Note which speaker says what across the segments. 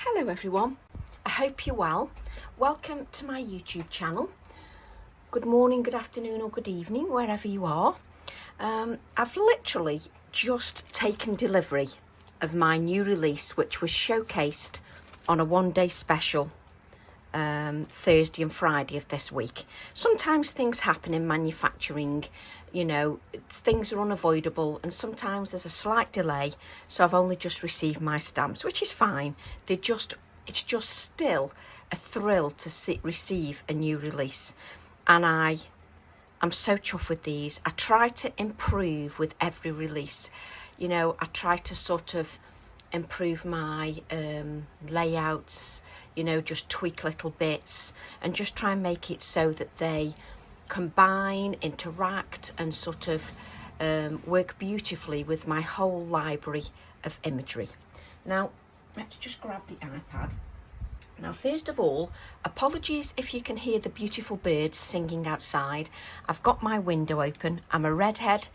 Speaker 1: Hello everyone, I hope you're well. Welcome to my YouTube channel. Good morning, good afternoon or good evening, wherever you are. I've literally just taken delivery of my new release, which was showcased on a one-day special Thursday and Friday of this week. Sometimes things happen in manufacturing, you know, things are unavoidable, and sometimes there's a slight delay, so I've only just received my stamps, which is fine. It's just still a thrill to receive a new release, and I'm so chuffed with these. I try to improve with every release, you know. I try to sort of improve my layouts, you know, just tweak little bits and just try and make it so that they combine, interact and sort of work beautifully with my whole library of imagery. Now, let's just grab the iPad. Now, first of all, apologies if you can hear the beautiful birds singing outside. I've got my window open. I'm a redhead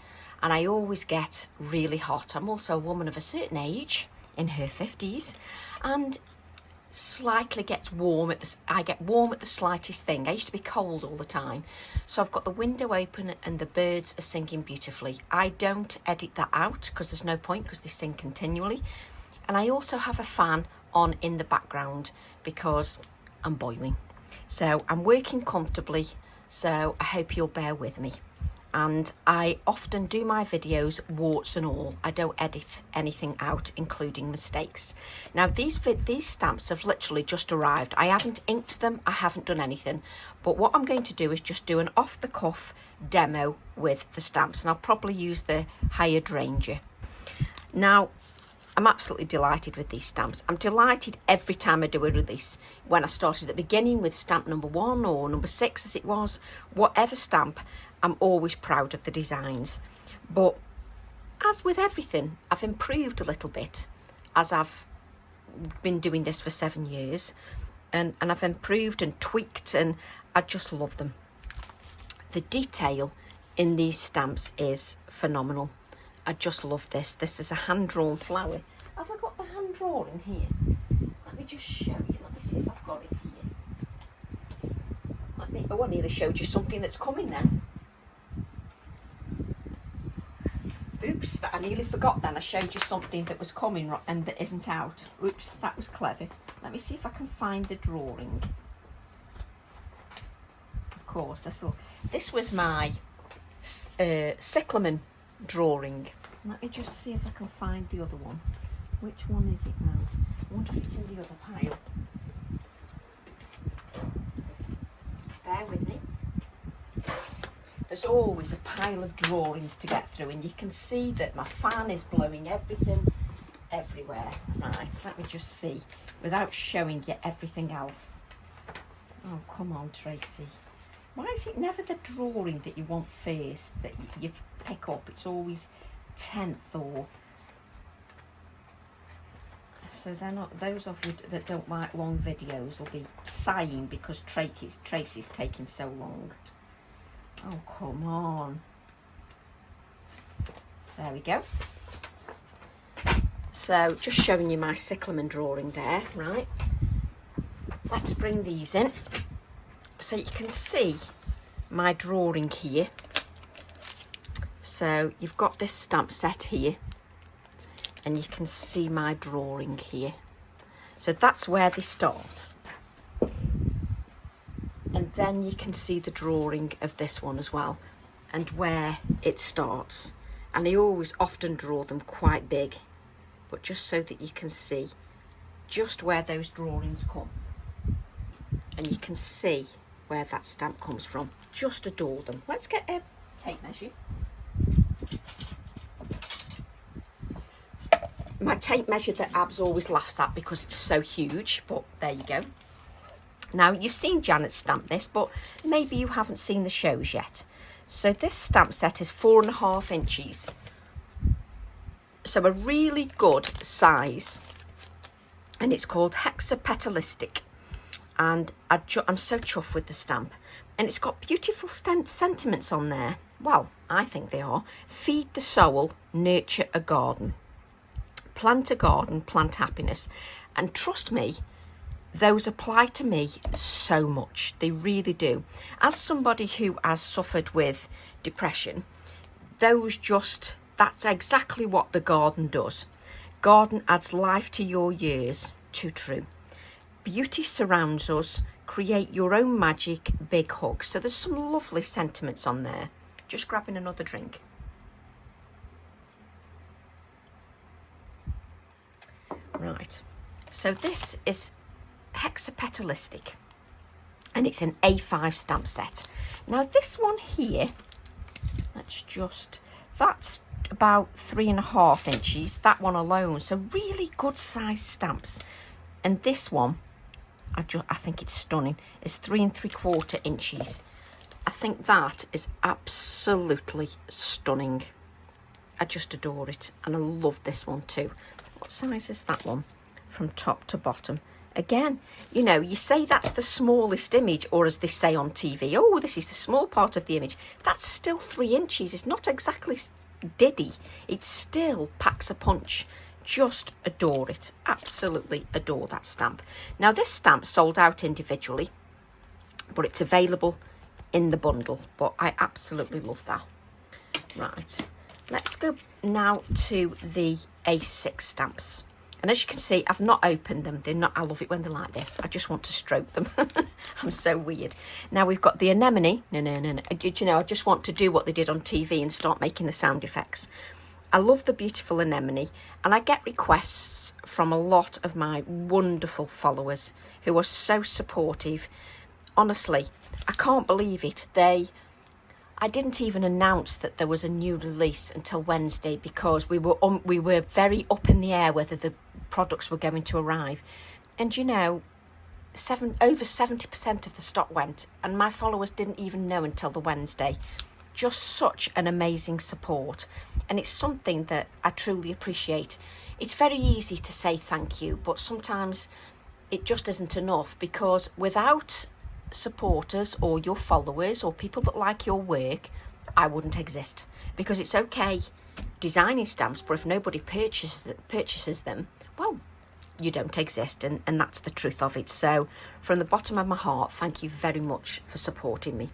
Speaker 1: and I always get really hot. I'm also a woman of a certain age, in her 50s, and slightly gets warm I get warm at the slightest thing. I used to be cold all the time, so I've got the window open and the birds are singing beautifully. I don't edit that out because there's no point, because they sing continually. And I also have a fan on in the background because I'm boiling, so I'm working comfortably, so I hope you'll bear with me. And I often do my videos warts and all. I don't edit anything out, including mistakes. Now, these stamps have literally just arrived. I haven't inked them, I haven't done anything, but what I'm going to do is just do an off-the-cuff demo with the stamps, and I'll probably use the Hiya Drangea. Now, I'm absolutely delighted with these stamps. I'm delighted every time I do a release. When I started at the beginning with stamp number 1 or number 6 as it was, whatever stamp, I'm always proud of the designs. But as with everything, I've improved a little bit as I've been doing this for 7 years, and I've improved and tweaked, and I just love them. The detail in these stamps is phenomenal. I just love this. This is a hand-drawn flower. Have I got the hand drawing here? Let me just show you. Let me see if I've got it here. Oh, I nearly showed you something that's coming then. Oops, that I nearly forgot then. I showed you something that was coming and that isn't out. Oops, that was clever. Let me see if I can find the drawing. Of course, this was my cyclamen drawing. Let me just see if I can find the other one. Which one is it now? I wonder if it's in the other pile. Bear with me. There's always a pile of drawings to get through, and you can see that my fan is blowing everything everywhere. Right, let me just see without showing you everything else. Oh, come on, Tracy. Why is it never the drawing that you want first that you pick up? It's always 10th or... So they're not, those of you that don't like long videos will be sighing because Tracy's taking so long. Oh, come on. There we go. So just showing you my cyclamen drawing there, right? Let's bring these in so you can see my drawing here. So you've got this stamp set here and you can see my drawing here. So that's where they start. And then you can see the drawing of this one as well and where it starts. And I always often draw them quite big, but just so that you can see just where those drawings come. And you can see where that stamp comes from. Just adore them. Let's get a tape measure. My tape measure that Abs always laughs at because it's so huge, but there you go. Now, you've seen Janet stamp this, but maybe you haven't seen the shows yet. So this stamp set is 4.5 inches. So a really good size. And it's called Hexapetalistic. And I'm so chuffed with the stamp. And it's got beautiful sentiments on there. Well, I think they are. Feed the soul, nurture a garden. Plant a garden, plant happiness. And trust me, those apply to me so much. They really do. As somebody who has suffered with depression, that's exactly what the garden does. Garden adds life to your years. Too true. Beauty surrounds us. Create your own magic. Big hug. So there's some lovely sentiments on there. Just grabbing another drink. Right. So this is Hexapetalistic. And it's an A5 stamp set. Now this one here, that's about 3.5 inches, that one alone. So really good size stamps. And this one, I think it's stunning. It's 3.75 inches. I think that is absolutely stunning. I just adore it. And I love this one too. What size is that one from top to bottom? Again, you know, you say that's the smallest image, or as they say on TV, oh, this is the small part of the image. That's still 3 inches. It's not exactly diddy. It still packs a punch. Just adore it. Absolutely adore that stamp. Now, this stamp sold out individually, but it's available in the bundle. But I absolutely love that. Right. Let's go now to the A6 stamps. And as you can see, I've not opened them. I love it when they're like this. I just want to stroke them. I'm so weird. Now we've got the Anemone. No. You know, I just want to do what they did on TV and start making the sound effects. I love the beautiful Anemone. And I get requests from a lot of my wonderful followers who are so supportive. Honestly, I can't believe it. I didn't even announce that there was a new release until Wednesday because we were very up in the air whether the products were going to arrive. And you know, over 70% of the stock went, and my followers didn't even know until the Wednesday. Just such an amazing support, and it's something that I truly appreciate. It's very easy to say thank you, but sometimes it just isn't enough, because without supporters or your followers or people that like your work, I wouldn't exist. Because it's okay designing stamps, but if nobody purchases them, well, you don't exist, and that's the truth of it. So from the bottom of my heart, thank you very much for supporting me.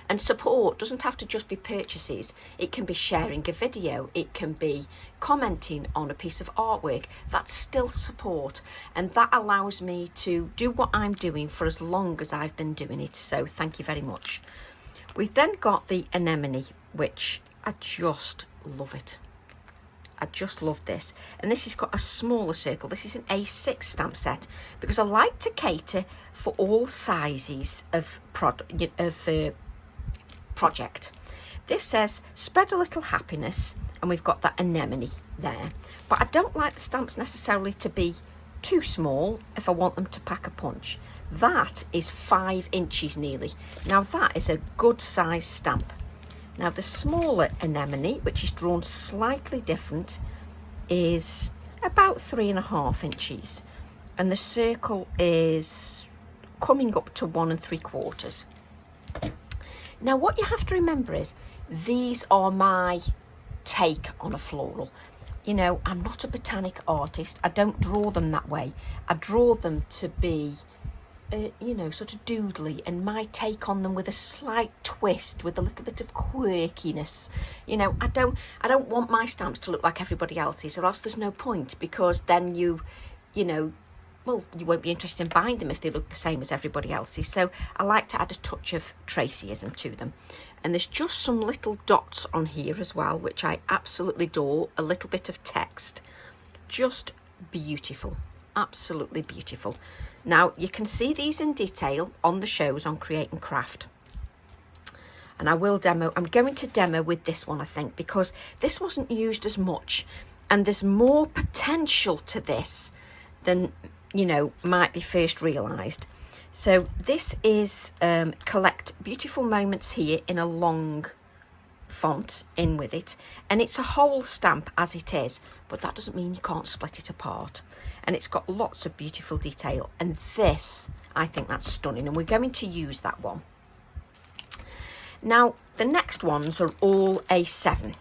Speaker 1: And support doesn't have to just be purchases. It can be sharing a video. It can be commenting on a piece of artwork. That's still support. And that allows me to do what I'm doing for as long as I've been doing it. So thank you very much. We've then got the Anemone, which I just love it. I just love this. And this has got a smaller circle. This is an A6 stamp set because I like to cater for all sizes of project. This says spread a little happiness, and we've got that anemone there. But I don't like the stamps necessarily to be too small if I want them to pack a punch. That is 5 inches nearly. Now that is a good size stamp. Now the smaller anemone, which is drawn slightly different, is about 3.5 inches, and the circle is coming up to 1 3/4. Now what you have to remember is these are my take on a floral. You know, I'm not a botanic artist. I don't draw them that way. I draw them to be you know, sort of doodly, and my take on them with a slight twist, with a little bit of quirkiness. You know, I don't want my stamps to look like everybody else's, or else there's no point, because then you know, well, you won't be interested in buying them if they look the same as everybody else's. So I like to add a touch of Tracyism to them. And there's just some little dots on here as well, which I absolutely adore. A little bit of text. Just beautiful. Absolutely beautiful. Now, you can see these in detail on the shows on Create and Craft. And I will demo. I'm going to demo with this one, I think, because this wasn't used as much. And there's more potential to this than, you know, might be first realised. So this is collect beautiful moments here in a long font in with it, and it's a whole stamp as it is, but that doesn't mean you can't split it apart. And it's got lots of beautiful detail, and this, I think that's stunning, and we're going to use that one. Now the next ones are all A7,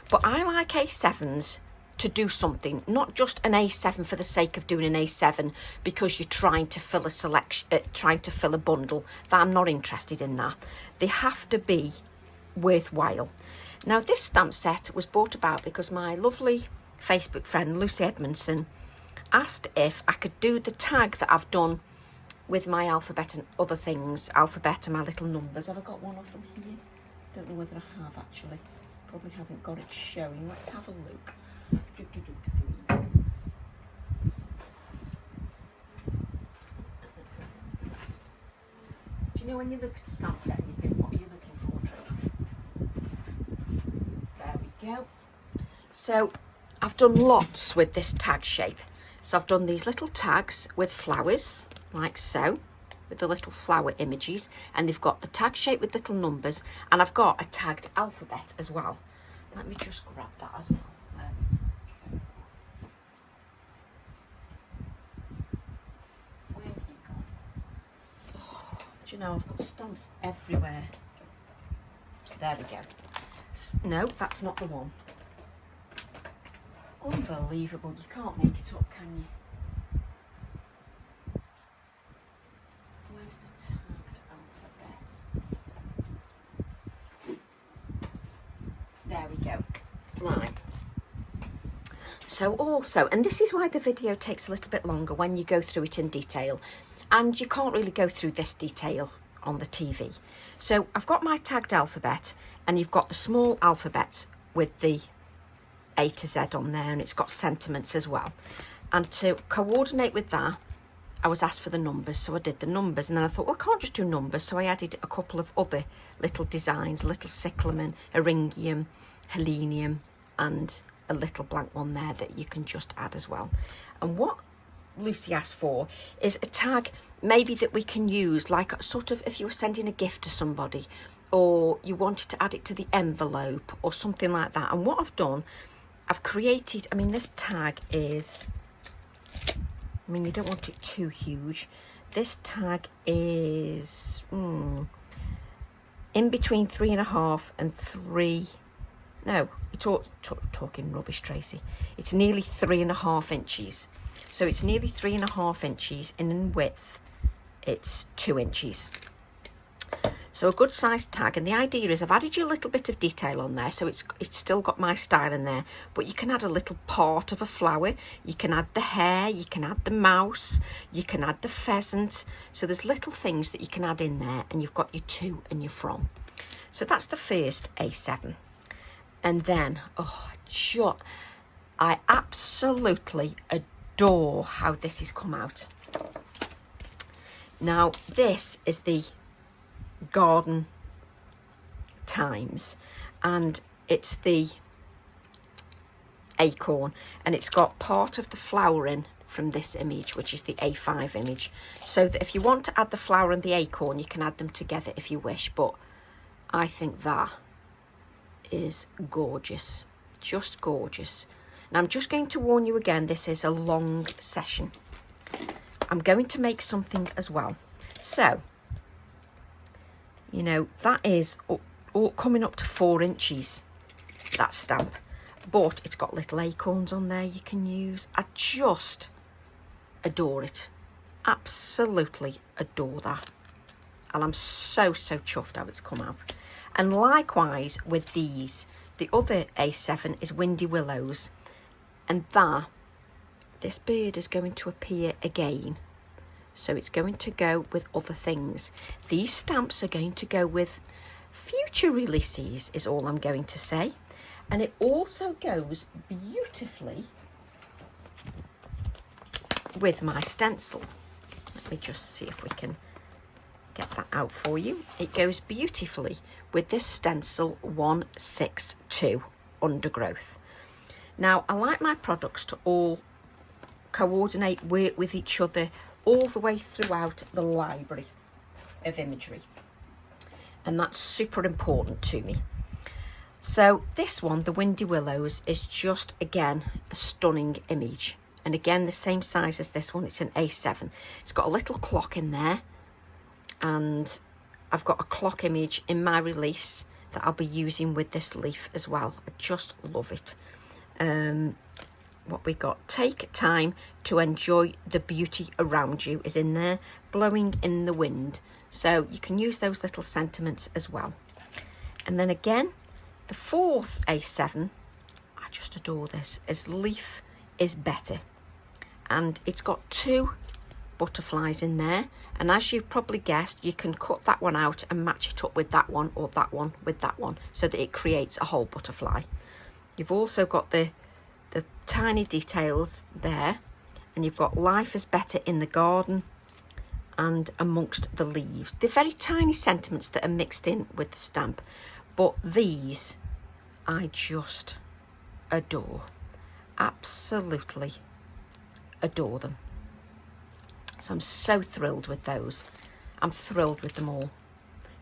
Speaker 1: but I like A7s to do something, not just an A7 for the sake of doing an A7 because you're trying to fill a selection, trying to fill a bundle. That I'm not interested in that. They have to be worthwhile. Now this stamp set was brought about because my lovely Facebook friend Lucy Edmondson asked if I could do the tag that I've done with my alphabet and other things, alphabet and my little numbers. Have I got one of them here? Don't know whether I have actually. Probably haven't got it showing. Let's have a look. Do you know when you look at a stamp set and you think, what are you looking for, Tracy? There we go. So I've done lots with this tag shape. So I've done these little tags with flowers, like so, with the little flower images, and they've got the tag shape with little numbers, and I've got a tagged alphabet as well. Let me just grab that as well. Where have you gone? Oh, do you know, I've got stamps everywhere. There we go. No, that's not the one. Unbelievable, you can't make it up, can you? Where's the tagged alphabet? There we go. Right. So also, and this is why the video takes a little bit longer when you go through it in detail, and you can't really go through this detail on the TV. So I've got my tagged alphabet, and you've got the small alphabets with the A to Z on there, and it's got sentiments as well. And to coordinate with that, I was asked for the numbers, so I did the numbers, and then I thought, well, I can't just do numbers, so I added a couple of other little designs, a little cyclamen, eryngium, helenium, and a little blank one there that you can just add as well. And what Lucy asked for is a tag maybe that we can use, like sort of if you were sending a gift to somebody, or you wanted to add it to the envelope or something like that. And what I've done, I've created, I mean, this tag is, I mean, you don't want it too huge. This tag is in between 3.5 and 3. No, you're talking rubbish, Tracy. It's nearly 3.5 inches. So it's nearly 3.5 inches, and in width, it's 2 inches. So a good sized tag, and the idea is I've added you a little bit of detail on there, so it's still got my style in there, but you can add a little part of a flower, you can add the hare, you can add the mouse, you can add the pheasant. So there's little things that you can add in there, and you've got your to and your from. So that's the first A7. And then, oh, I absolutely adore how this has come out. Now, this is the Garden Times, and it's the acorn, and it's got part of the flowering from this image, which is the A5 image, so that if you want to add the flower and the acorn, you can add them together if you wish. But I think that is gorgeous, just gorgeous. Now I'm just going to warn you again, this is a long session. I'm going to make something as well. So, you know, that is all coming up to 4 inches, that stamp. But it's got little acorns on there you can use. I just adore it. Absolutely adore that. And I'm so chuffed how it's come out. And likewise with these, the other A7 is Windy Willows. And this bird is going to appear again. So it's going to go with other things. These stamps are going to go with future releases, is all I'm going to say. And it also goes beautifully with my stencil. Let me just see if we can get that out for you. It goes beautifully with this stencil 162 Undergrowth. Now, I like my products to all coordinate, work with each other all the way throughout the library of imagery, and that's super important to me. So this one, the Windy Willows, is just again a stunning image, and again the same size as this one. It's an A7. It's got a little clock in there, and I've got a clock image in my release that I'll be using with this leaf as well. I just love it. what we got. Take time to enjoy the beauty around you is in there, blowing in the wind. So you can use those little sentiments as well. And then again, the fourth A7, I just adore this, is leaf is better. And it's got 2 butterflies in there. And as you've probably guessed, you can cut that one out and match it up with that one, or that one with that one, so that it creates a whole butterfly. You've also got the tiny details there, and you've got life is better in the garden and amongst the leaves. They're very tiny sentiments that are mixed in with the stamp, but these I just adore. Absolutely adore them. So I'm so thrilled with those. I'm thrilled with them all.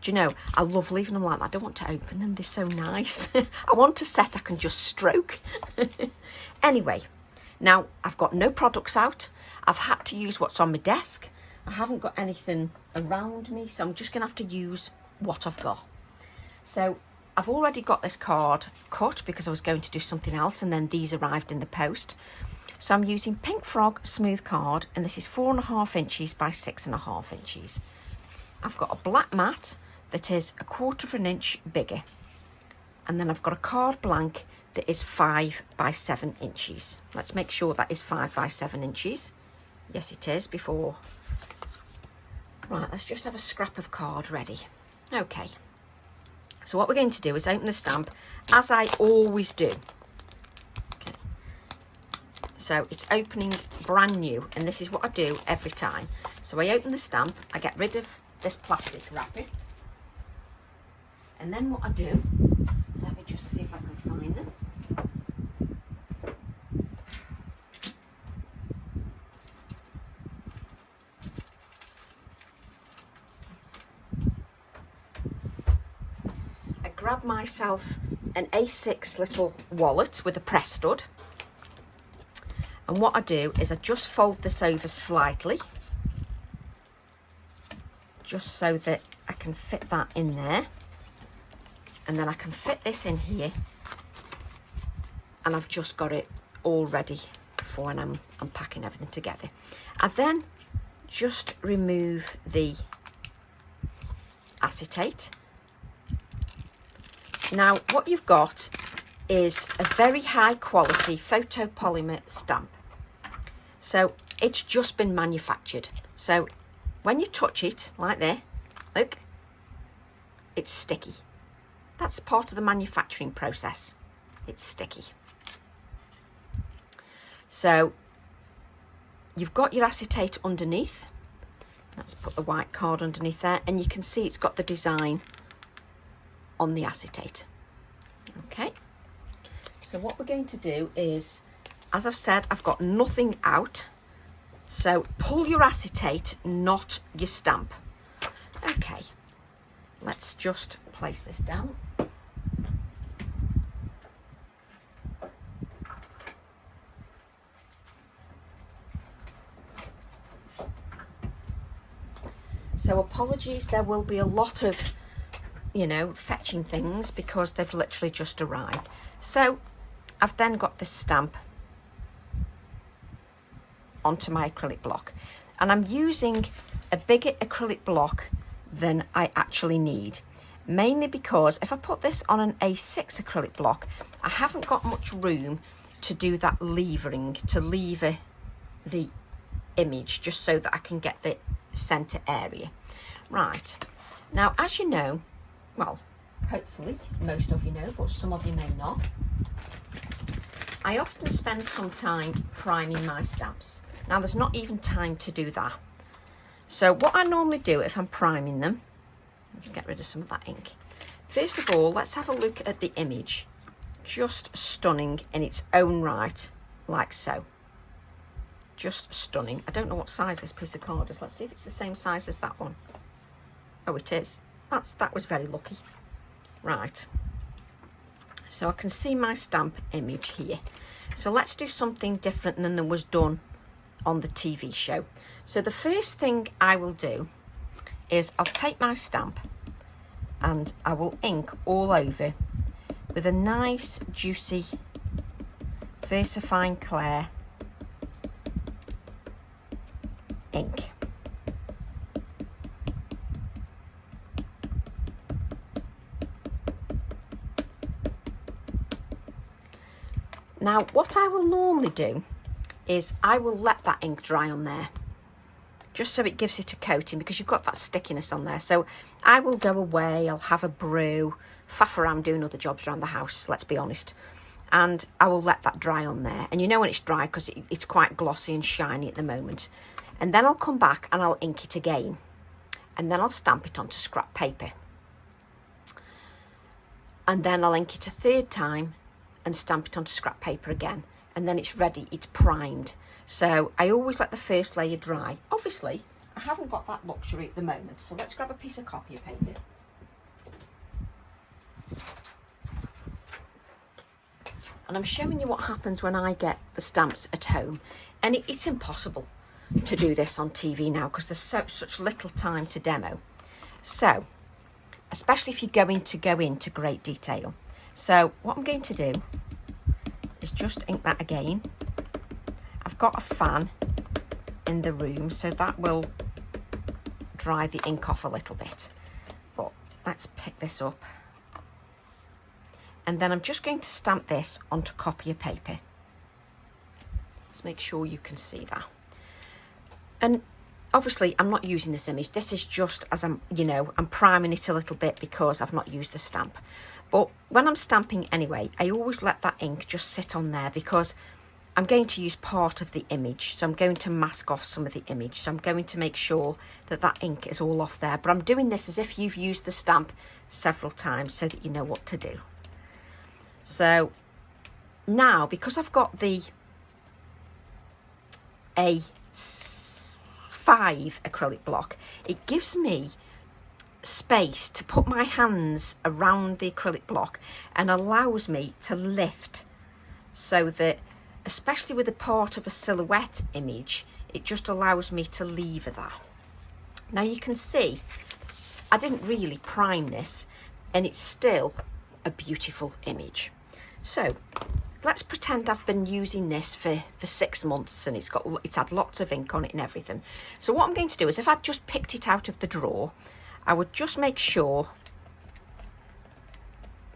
Speaker 1: Do you know, I love leaving them like that. I don't want to open them. They're so nice. I want a set I can just stroke. Anyway, now I've got no products out. I've had to use what's on my desk. I haven't got anything around me, so I'm just going to have to use what I've got. So I've already got this card cut because I was going to do something else, and then these arrived in the post. So I'm using Pink Frog smooth card, and this is 4.5 inches by 6.5 inches. I've got a black mat that is 1/4 inch bigger, and then I've got a card blank that is 5 by 7 inches. Let's make sure that is 5 by 7 inches. Yes, it is. Before, right, let's just have a scrap of card ready. Okay, so what we're going to do is open the stamp as I always do. So it's opening brand new, and this is what I do every time. So I open the stamp, I get rid of this plastic wrapping, and then what I do, let me just see if I can find them. I grab myself an A6 little wallet with a press stud. And what I do is I just fold this over slightly, just so that I can fit that in there. And then I can fit this in here, and I've just got it all ready for when I'm packing everything together. I then just remove the acetate. Now what you've got is a very high quality photopolymer stamp. So it's just been manufactured. So when you touch it like there, look, it's sticky. That's part of the manufacturing process. It's sticky. So you've got your acetate underneath. Let's put the white card underneath there, and you can see it's got the design on the acetate. Okay. So what we're going to do is, as I've said, I've got nothing out. So pull your acetate, not your stamp. Okay, let's just place this down. So apologies, there will be a lot of, fetching things because they've literally just arrived. So I've then got this stamp onto my acrylic block, and I'm using a bigger acrylic block than I actually need, mainly because if I put this on an A6 acrylic block, I haven't got much room to do that levering, to lever the image, just so that I can get the center area. Right, now as you know, well, hopefully most of you know, but some of you may not, I often spend some time priming my stamps. Now there's not even time to do that. So what I normally do if I'm priming them, let's get rid of some of that ink. First of all, let's have a look at the image. Just stunning in its own right, like so. Just stunning. I don't know what size this piece of card is. Let's see if it's the same size as that one. Oh, it is. That was very lucky. Right. So I can see my stamp image here. So let's do something different than was done on the TV show. So the first thing I will do is I'll take my stamp and I will ink all over with a nice juicy VersaFine Clair ink. Now, what I will normally do is I will let that ink dry on there, just so it gives it a coating, because you've got that stickiness on there. So I will go away, I'll have a brew, faff around doing other jobs around the house, let's be honest, and I will let that dry on there. And you know when it's dry because it's quite glossy and shiny at the moment. And then I'll come back and I'll ink it again, and then I'll stamp it onto scrap paper, and then I'll ink it a third time and stamp it onto scrap paper again, and then it's ready, it's primed. So I always let the first layer dry. Obviously, I haven't got that luxury at the moment, so let's grab a piece of copy paper. And I'm showing you what happens when I get the stamps at home. And it's impossible to do this on TV now because there's such little time to demo. So, especially if you're going to go into great detail. So what I'm going to do is just ink that again. I've got a fan in the room, so that will dry the ink off a little bit. But let's pick this up. And then I'm just going to stamp this onto copy of paper. Let's make sure you can see that. And obviously I'm not using this image. This is just as I'm priming it a little bit because I've not used the stamp. But when I'm stamping anyway, I always let that ink just sit on there because I'm going to use part of the image. So I'm going to mask off some of the image. So I'm going to make sure that that ink is all off there. But I'm doing this as if you've used the stamp several times so that you know what to do. So now, because I've got the A5 acrylic block, it gives me space to put my hands around the acrylic block and allows me to lift, so that especially with a part of a silhouette image, it just allows me to lever that. Now you can see I didn't really prime this and it's still a beautiful image. So let's pretend I've been using this for 6 months and it's had lots of ink on it and everything. So what I'm going to do is, if I'd just picked it out of the drawer, I would just make sure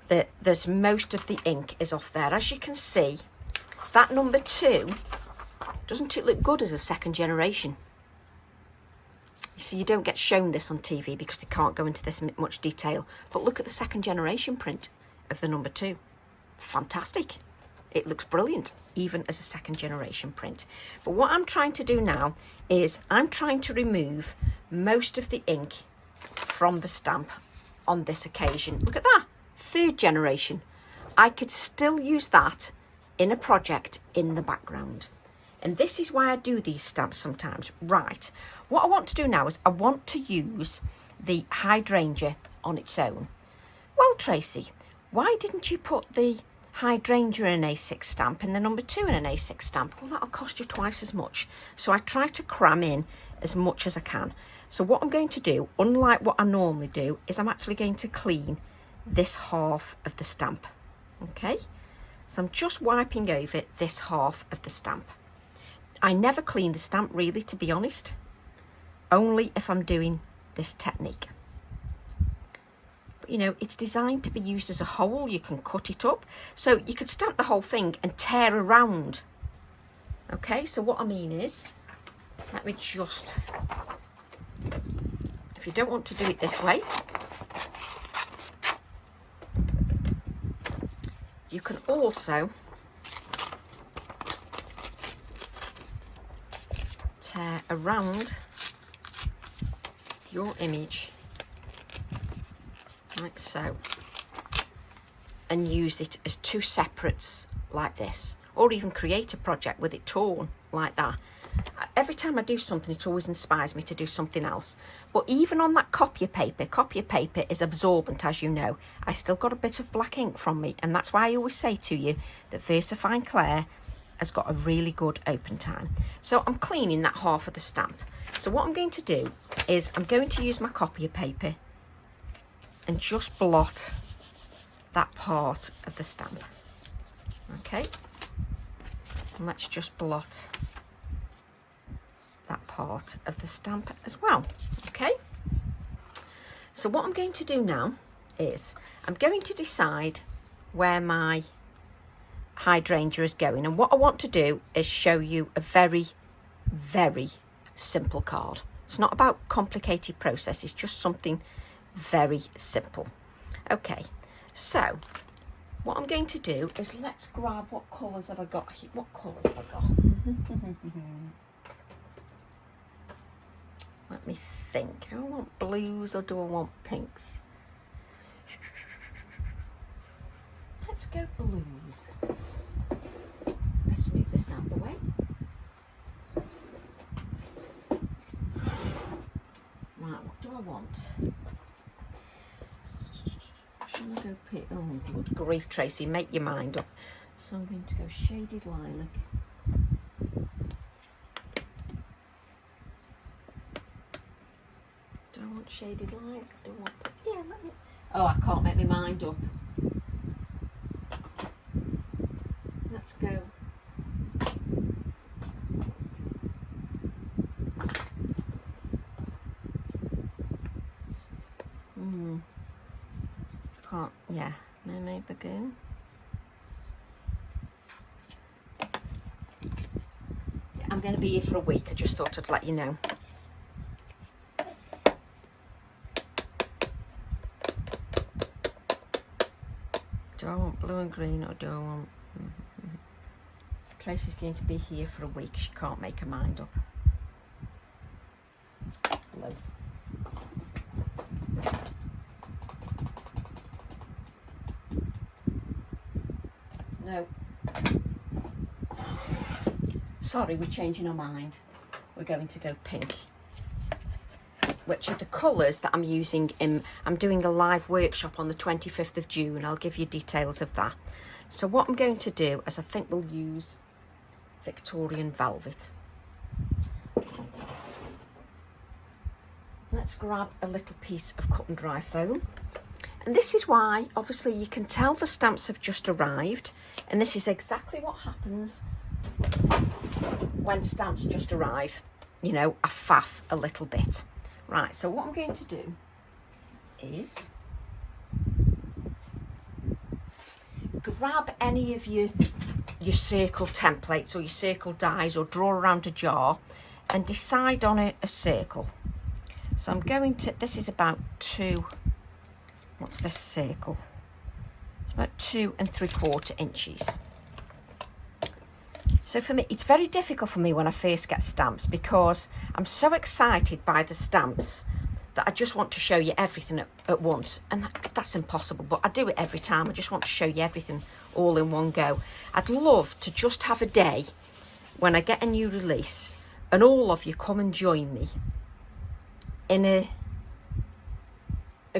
Speaker 1: that there's most of the ink is off there. As you can see, that number 2, doesn't it look good as a second generation? You see, you don't get shown this on TV because they can't go into this much detail. But look at the second generation print of the number 2. Fantastic. It looks brilliant, even as a second generation print. But what I'm trying to do now is I'm trying to remove most of the ink from the stamp on this occasion. Look at that, 3rd generation. I could still use that in a project in the background. And this is why I do these stamps sometimes. Right, what I want to do now is I want to use the Hydrangea on its own. Well, Tracy, why didn't you put the Hydrangea in an A6 stamp and the number 2 in an A6 stamp? Well, that'll cost you twice as much. So I try to cram in as much as I can. So what I'm going to do, unlike what I normally do, is I'm actually going to clean this half of the stamp. Okay, so I'm just wiping over this half of the stamp. I never clean the stamp really, to be honest, only if I'm doing this technique. But you know, it's designed to be used as a whole. You can cut it up, so you could stamp the whole thing and tear around. Okay, so what I mean is, let me just, if you don't want to do it this way, you can also tear around your image like so and use it as 2 separates like this, or even create a project with it torn like that. Every time I do something, it always inspires me to do something else. But even on that copy paper is absorbent, as you know. I still got a bit of black ink from me, and that's why I always say to you that VersaFine Clair has got a really good open time. So I'm cleaning that half of the stamp. So what I'm going to do is I'm going to use my copy paper and just blot that part of the stamp. Okay. And let's just blot that part of the stamp as well. Okay, so what I'm going to do now is I'm going to decide where my hydrangea is going, and what I want to do is show you a very, very simple card. It's not about complicated process, it's just something very simple. Okay, so what I'm going to do is let's grab, what colours have I got here? What colours have I got? Let me think. Do I want blues or do I want pinks? Let's go blues. Let's move this out of the way. Right, what do I want? Shall I go pink? Oh, good grief, Tracy, make your mind up. So I'm going to go shaded lilac. Do I want shaded lilac? Do I want... Yeah, let me... Oh, I can't make my mind up. Let's go. Can't, yeah, Mermaid Lagoon. Yeah, I'm going to be here for a week. I just thought I'd let you know. Do I want blue and green or do I want... Tracy's going to be here for a week. She can't make her mind up. Blue. No. Sorry, we're changing our mind. We're going to go pink. Which are the colours that I'm using in... I'm doing a live workshop on the 25th of June. I'll give you details of that. So what I'm going to do is I think we'll use Victorian Velvet. Let's grab a little piece of cut and dry foam. And this is why, obviously, you can tell the stamps have just arrived. And this is exactly what happens when stamps just arrive. You know, I faff a little bit. Right, so what I'm going to do is grab any of your circle templates or your circle dies or draw around a jar and decide on a circle. So I'm going to, this is about 2, what's this circle? It's about 2 3/4 inches. So for me, it's very difficult for me when I first get stamps because I'm so excited by the stamps that I just want to show you everything at once. And that's impossible, but I do it every time. I just want to show you everything all in one go. I'd love to just have a day when I get a new release and all of you come and join me in a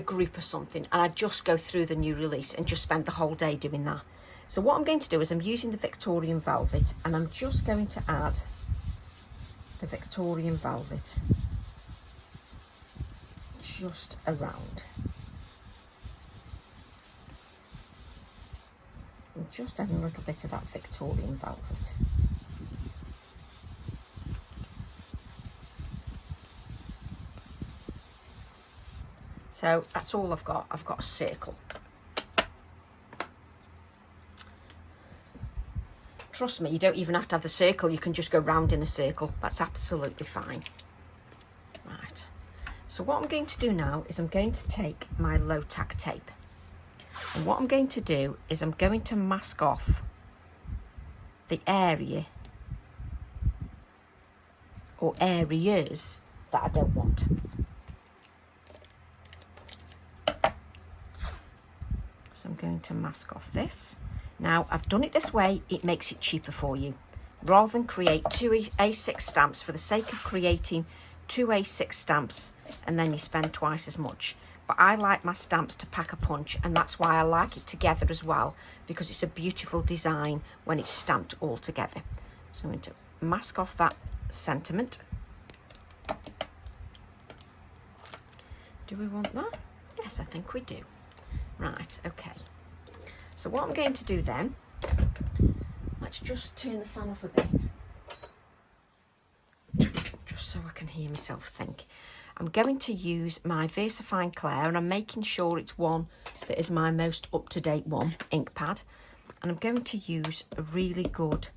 Speaker 1: group or something, and I just go through the new release and just spend the whole day doing that. So what I'm going to do is I'm using the Victorian Velvet and I'm just going to add the Victorian Velvet just around. I'm just adding a little bit of that Victorian Velvet. So that's all I've got. I've got a circle. Trust me, you don't even have to have the circle. You can just go round in a circle. That's absolutely fine. Right. So what I'm going to do now is I'm going to take my low tack tape. And what I'm going to do is I'm going to mask off the area or areas that I don't want. So I'm going to mask off this. Now, I've done it this way, it makes it cheaper for you. Rather than create 2 A6 stamps for the sake of creating 2 A6 stamps and then you spend twice as much. But I like my stamps to pack a punch, and that's why I like it together as well, because it's a beautiful design when it's stamped all together. So I'm going to mask off that sentiment. Do we want that? Yes, I think we do. Right, okay. So what I'm going to do then, let's just turn the fan off a bit, just so I can hear myself think. I'm going to use my VersaFine Clair, and I'm making sure it's one that is my most up-to-date one, ink pad. And I'm going to use a really good,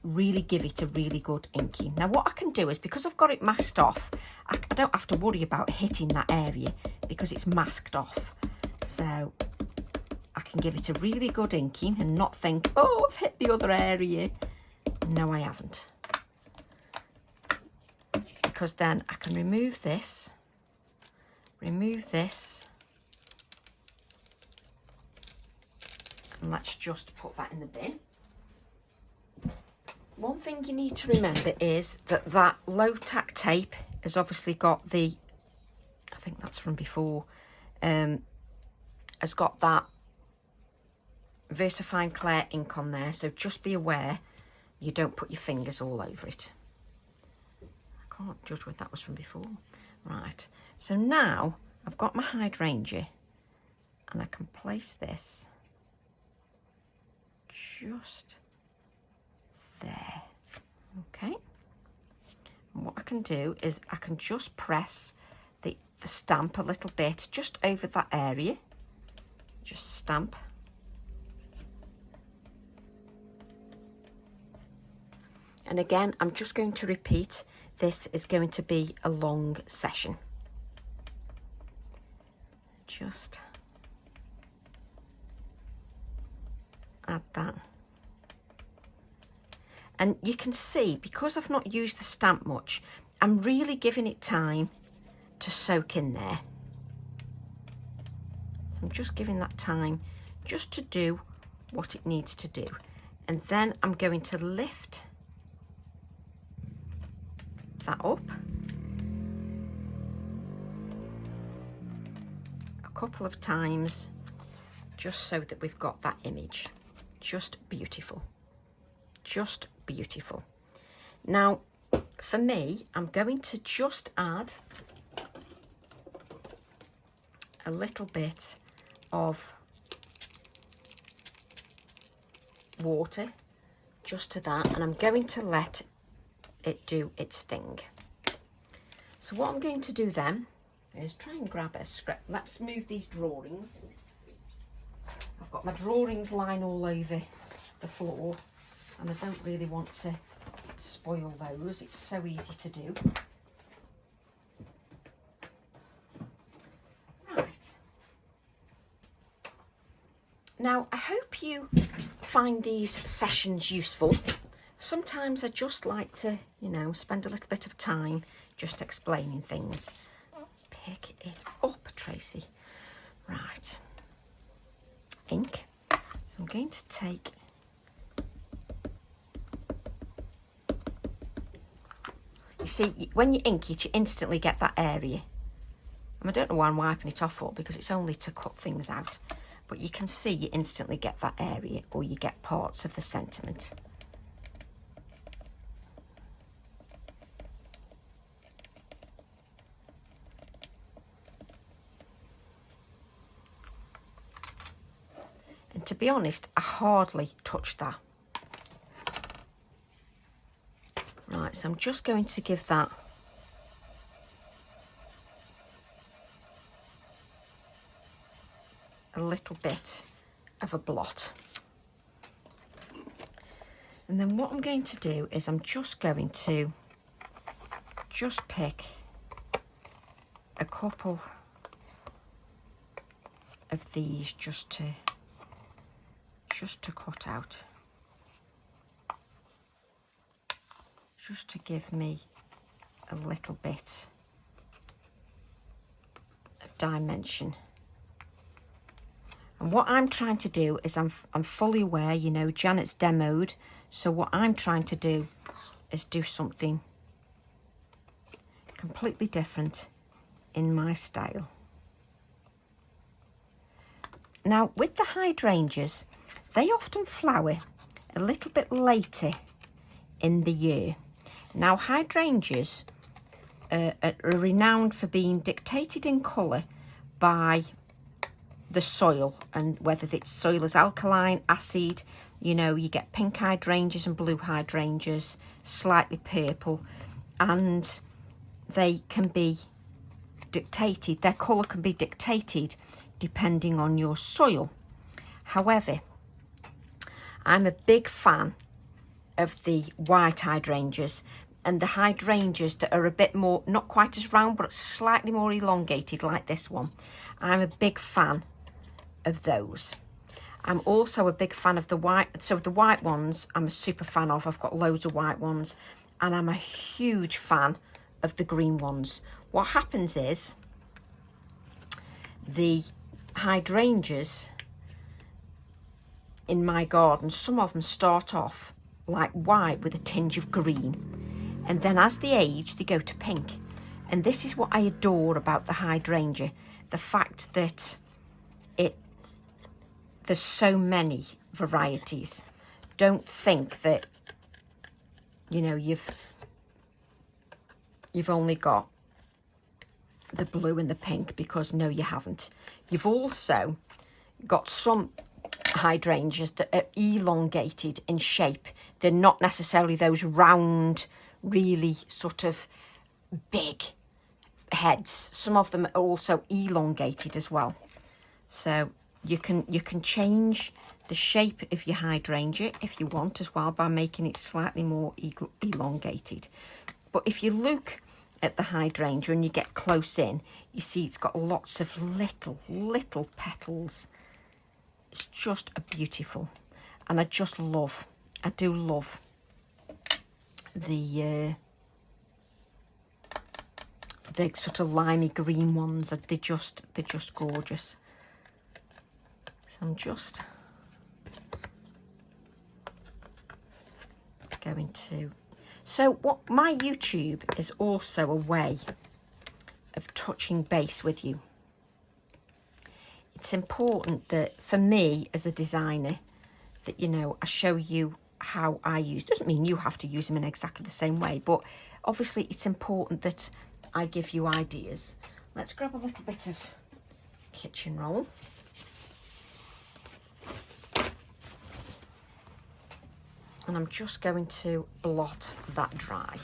Speaker 1: really give it a really good inking. Now what I can do is, because I've got it masked off, I don't have to worry about hitting that area because it's masked off. So I can give it a really good inking and not think, oh, I've hit the other area. No, I haven't. Because then I can remove this, and let's just put that in the bin. One thing you need to remember is that that low tack tape has obviously got the, I think that's from before, has got that VersaFine Clair ink on there, so just be aware you don't put your fingers all over it. I can't judge whether that was from before. Right, so now I've got my Hydrangea, and I can place this just there. Okay, and what I can do is I can just press the stamp a little bit just over that area, just stamp, and again I'm just going to repeat, this is going to be a long session. Just add that. And you can see, because I've not used the stamp much, I'm really giving it time to soak in there. So I'm just giving that time just to do what it needs to do. And then I'm going to lift that up a couple of times, just so that we've got that image. Just beautiful. Just beautiful. Now for me, I'm going to just add a little bit of water just to that, and I'm going to let it do its thing. So what I'm going to do then is try and grab a scrap. Let's move these drawings. I've got my drawings lying all over the floor, and I don't really want to spoil those. It's so easy to do. Right. Now, I hope you find these sessions useful. Sometimes I just like to, you know, spend a little bit of time just explaining things. Pick it up, Tracy. Right. Ink. So I'm going to take you see, when you ink it, you instantly get that area. And I don't know why I'm wiping it off for, because it's only to cut things out. But you can see you instantly get that area, or you get parts of the sentiment. And to be honest, I hardly touched that. Right, so I'm just going to give that a little bit of a blot. And then what I'm going to do is I'm just going to just pick a couple of these just to cut out, just to give me a little bit of dimension. And what I'm trying to do is I'm fully aware, you know, Janet's demoed, so what I'm trying to do is do something completely different in my style. Now with the hydrangeas, they often flower a little bit later in the year. Now hydrangeas are renowned for being dictated in colour by the soil, and whether its soil is alkaline, acid, You know, you get pink hydrangeas and blue hydrangeas, slightly purple, and they can be dictated, their colour can be dictated depending on your soil. However, I'm a big fan of the white hydrangeas and the hydrangeas that are a bit more, not quite as round, but slightly more elongated, like this one. I'm a big fan of those. I'm also a big fan of the white, so the white ones I'm a super fan of. I've got loads of white ones, and I'm a huge fan of the green ones. What happens is the hydrangeas in my garden, some of them start off like white with a tinge of green, and then as they age they go to pink. And this is what I adore about the hydrangea, the fact that there's so many varieties. Don't think that, you know, you've only got the blue and the pink, because no, you haven't. You've also got some hydrangeas that are elongated in shape. They're not necessarily those round, really sort of big heads. Some of them are also elongated as well. So you can change the shape of your hydrangea if you want as well, by making it slightly more elongated. But if you look at the hydrangea and you get close in, you see it's got lots of little petals. It's just a beautiful, and I do love the sort of limey green ones. They're just gorgeous. So I'm just going to, so what, my YouTube is also a way of touching base with you. It's important that for me as a designer that, you know, I show you how I use. Doesn't mean you have to use them in exactly the same way, but obviously it's important that I give you ideas. Let's grab a little bit of kitchen roll. And I'm just going to blot that dry.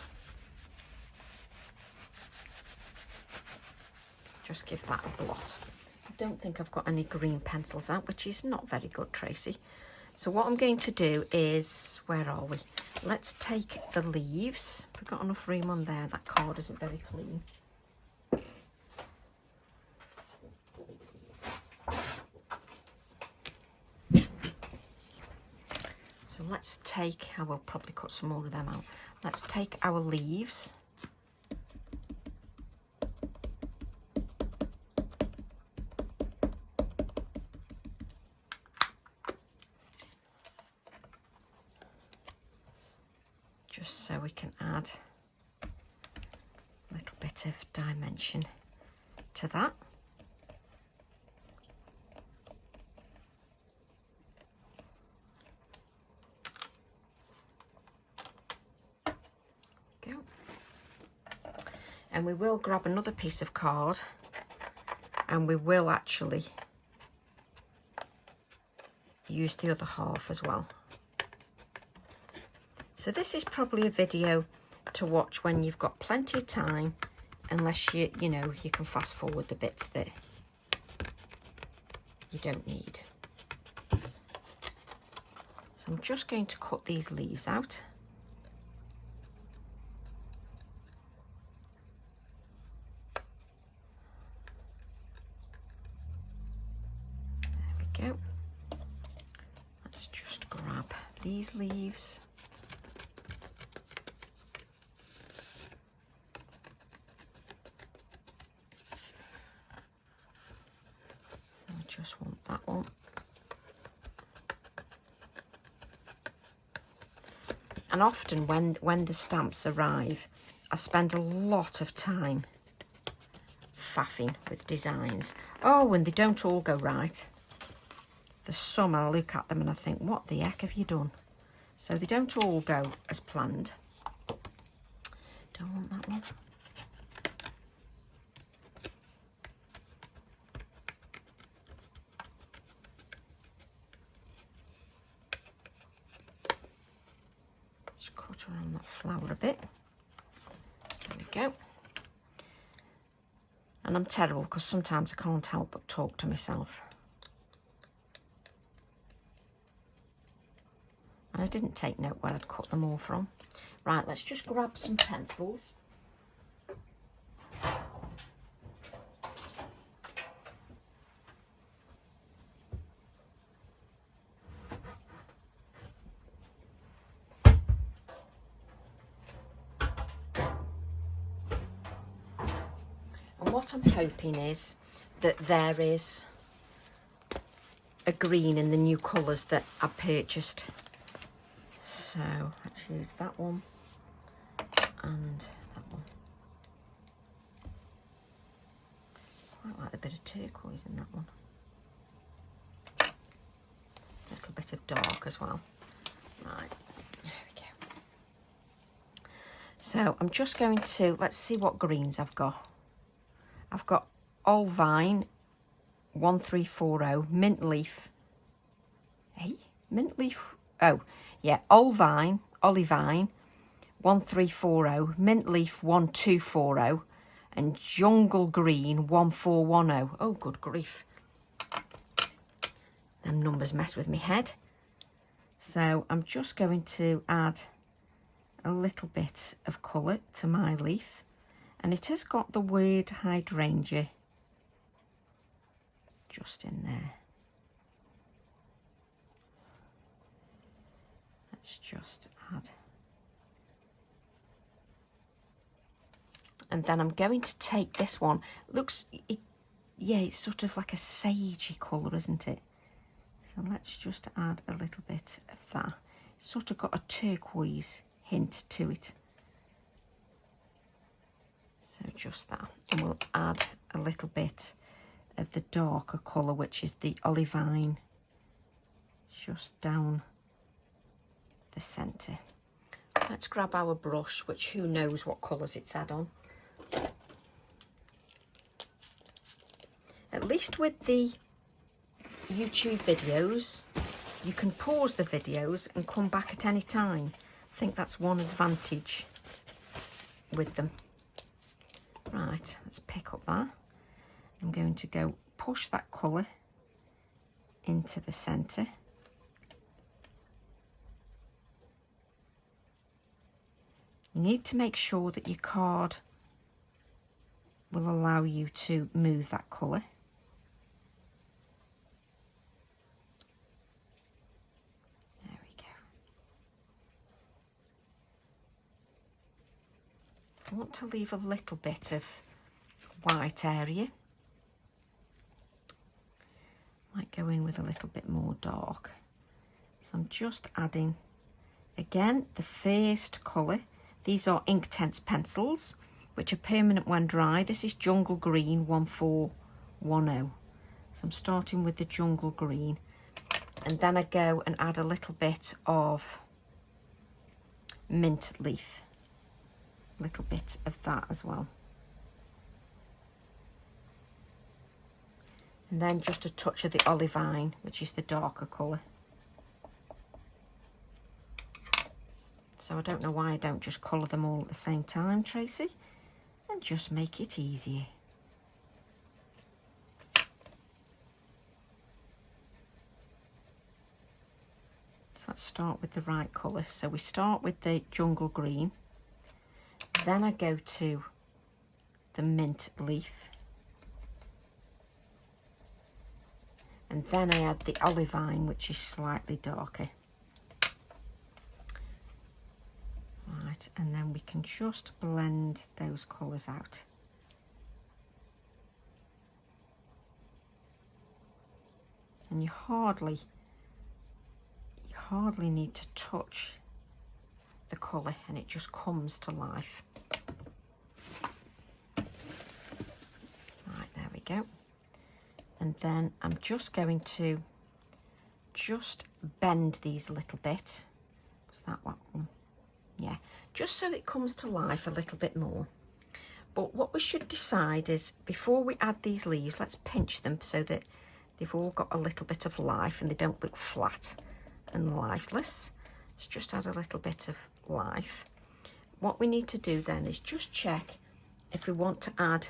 Speaker 1: Just give that a blot. I don't think I've got any green pencils out, which is not very good, Tracy. So what I'm going to do is, where are we? Let's take the leaves. We've got enough room on there. That card isn't very clean. So let's take, I will probably cut some more of them out. Let's take our leaves. Just so we can add a little bit of dimension to that. And we will grab another piece of card, and we will actually use the other half as well. So this is probably a video to watch when you've got plenty of time, unless you know, you can fast forward the bits that you don't need. So I'm just going to cut these leaves out. Go. Let's just grab these leaves. So I just want that one. And often when the stamps arrive, I spend a lot of time faffing with designs. Oh, and they don't all go right. There's some I look at them and I think, what the heck have you done? So they don't all go as planned. Don't want that one. butter on that flower a bit. There we go. And I'm terrible because sometimes I can't help but talk to myself. And I didn't take note where I'd cut them all from. Right, let's just grab some pencils. And what I'm hoping is that there is a green in the new colours that I purchased. So let's use that one and that one. Quite like the bit of turquoise in that one. A little bit of dark as well. Right, there we go. So I'm just going to, let's see what greens I've got. I've got Olivine 1340, mint leaf. Hey, mint leaf. Oh, yeah, Olivine 1340, mint leaf 1240, and jungle green 1410. Oh, good grief. Them numbers mess with me head. So I'm just going to add a little bit of colour to my leaf. And it has got the word Hydrangea just in there. Let's just add. And then I'm going to take this one. Yeah, it's sort of like a sagey colour, isn't it? So let's just add a little bit of that. It's sort of got a turquoise hint to it. So just that, and we'll add a little bit of the darker colour, which is the Olivine, just down the centre. Let's grab our brush, which who knows what colours it's had on. At least with the YouTube videos, you can pause the videos and come back at any time. I think that's one advantage with them. Right, let's pick up that. I'm going to go push that colour into the centre. You need to make sure that your card will allow you to move that colour. There we go. I want to leave a little bit of white area. Might go in with a little bit more dark. So I'm just adding, again, the first colour. These are Inktense pencils, which are permanent when dry. This is Jungle Green 1410. So I'm starting with the Jungle Green. And then I go and add a little bit of mint leaf. A little bit of that as well. And then just a touch of the Olivine, which is the darker colour. So I don't know why I don't just colour them all at the same time, Tracy, and just make it easier. So let's start with the right colour. So we start with the Jungle Green, then I go to the mint leaf, and then I add the Olivine, which is slightly darker. Right, and then we can just blend those colours out. And you hardly need to touch the colour, and it just comes to life. Right, there we go. And then I'm just going to just bend these a little bit. Was that one? Yeah, just so it comes to life a little bit more. But what we should decide is, before we add these leaves, let's pinch them so that they've all got a little bit of life and they don't look flat and lifeless. Let's just add a little bit of life. What we need to do then is just check if we want to add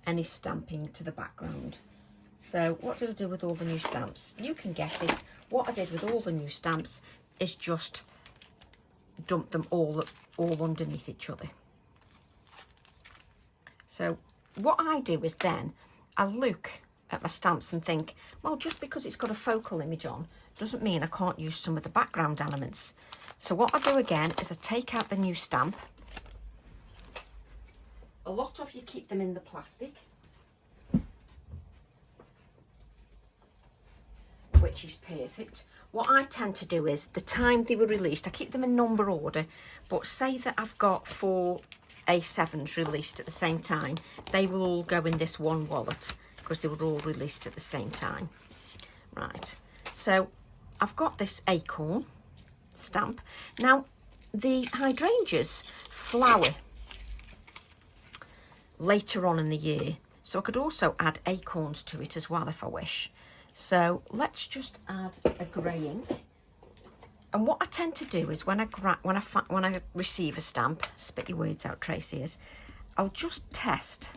Speaker 1: any stamping to the background. So what did I do with all the new stamps? You can guess it. What I did with all the new stamps is just dump them all underneath each other. So what I do is then I look at my stamps and think, well, just because it's got a focal image on doesn't mean I can't use some of the background elements. So what I do again is I take out the new stamp. A lot of you keep them in the plastic, which is perfect. What I tend to do is the time they were released, I keep them in number order, but say that I've got 4 A7s released at the same time, they will all go in this one wallet because they were all released at the same time. Right, so I've got this acorn stamp. Now, the hydrangeas flower later on in the year, so I could also add acorns to it as well if I wish. So let's just add a grey ink. And what I tend to do is when I receive a stamp, spit your words out, Tracy, is I'll just test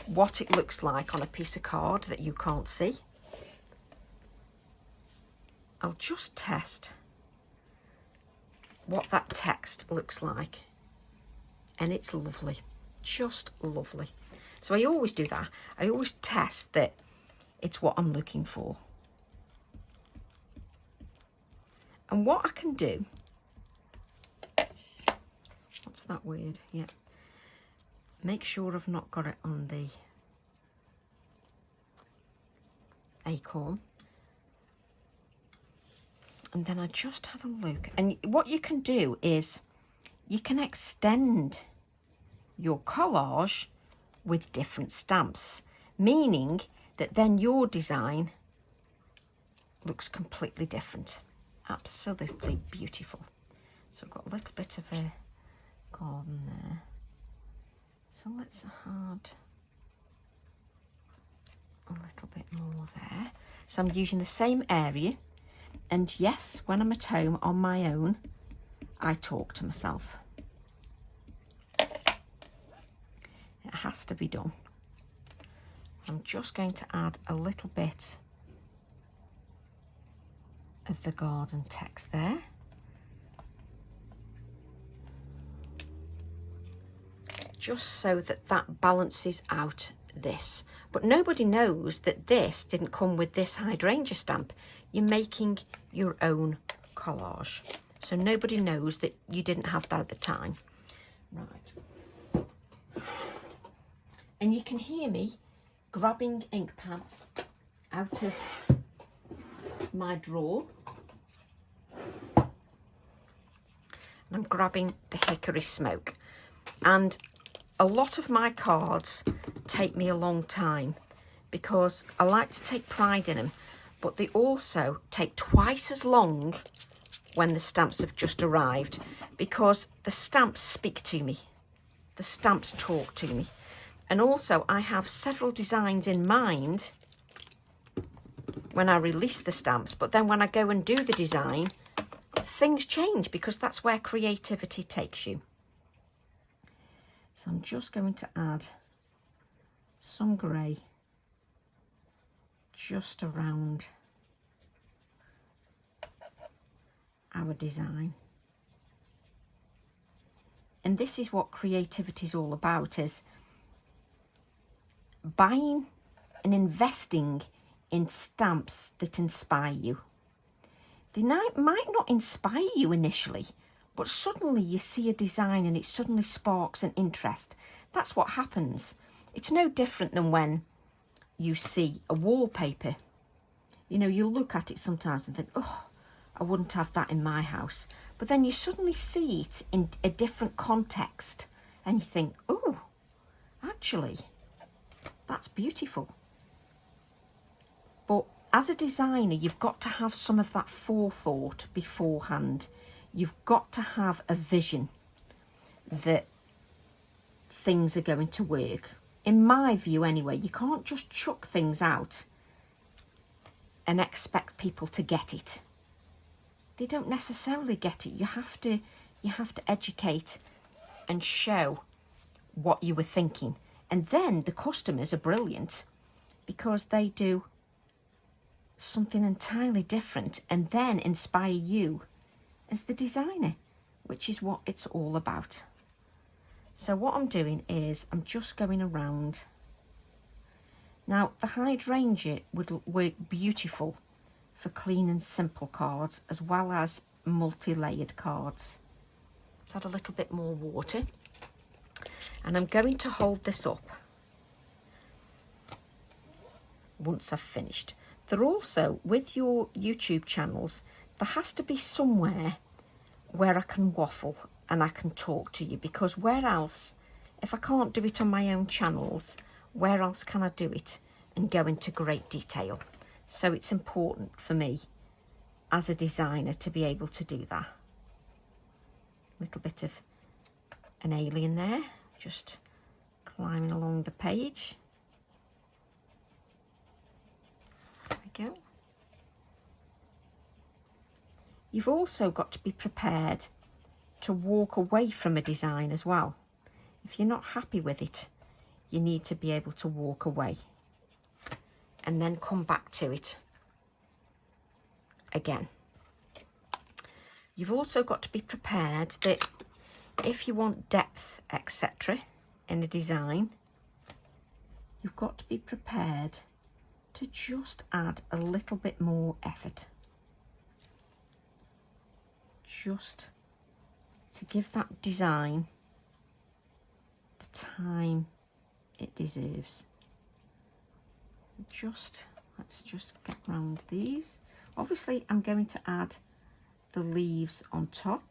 Speaker 1: what it looks like on a piece of card that you can't see. I'll just test what that text looks like, and it's lovely, just lovely. So I always do that. I always test that it's what I'm looking for. And what I can do, what's that word? Yeah. Make sure I've not got it on the acorn. And then I just have a look. And what you can do is you can extend your collage with different stamps, meaning that then your design looks completely different. Absolutely beautiful. So I've got a little bit of a garden there. So let's add a little bit more there. So I'm using the same area. And yes, when I'm at home on my own, I talk to myself. It has to be done. I'm just going to add a little bit of the garden text there. Just so that that balances out this. But nobody knows that this didn't come with this hydrangea stamp. You're making your own collage. So nobody knows that you didn't have that at the time. Right. And you can hear me grabbing ink pads out of my drawer. And I'm grabbing the hickory smoke. And a lot of my cards take me a long time because I like to take pride in them, but they also take twice as long when the stamps have just arrived because the stamps speak to me. The stamps talk to me. And also I have several designs in mind when I release the stamps, but then when I go and do the design, things change because that's where creativity takes you. So I'm just going to add some grey just around our design. And this is what creativity is all about, is buying and investing in stamps that inspire you. They might not inspire you initially, but suddenly you see a design and it suddenly sparks an interest. That's what happens. It's no different than when you see a wallpaper. You know, you look at it sometimes and think, oh, I wouldn't have that in my house. But then you suddenly see it in a different context and you think, oh, actually, that's beautiful. But as a designer, you've got to have some of that forethought beforehand. You've got to have a vision that things are going to work. In my view anyway, you can't just chuck things out and expect people to get it. they don't necessarily get it. You have to educate and show what you were thinking. And then the customers are brilliant because they do something entirely different and then inspire you as the designer, which is what it's all about. So what I'm doing is I'm just going around. Now the Hydrangea would work beautiful for clean and simple cards as well as multi-layered cards. Let's add a little bit more water, and I'm going to hold this up once I've finished. There also, with your YouTube channels, there has to be somewhere where I can waffle and I can talk to you, because where else, if I can't do it on my own channels, where else can I do it and go into great detail? So it's important for me as a designer to be able to do that. A little bit of an alien there, just climbing along the page. There we go. You've also got to be prepared to walk away from a design as well. If you're not happy with it, you need to be able to walk away and then come back to it again. You've also got to be prepared that if you want depth, etc. in a design, you've got to be prepared to just add a little bit more effort. Just to give that design the time it deserves. Let's just get round these. Obviously I'm going to add the leaves on top.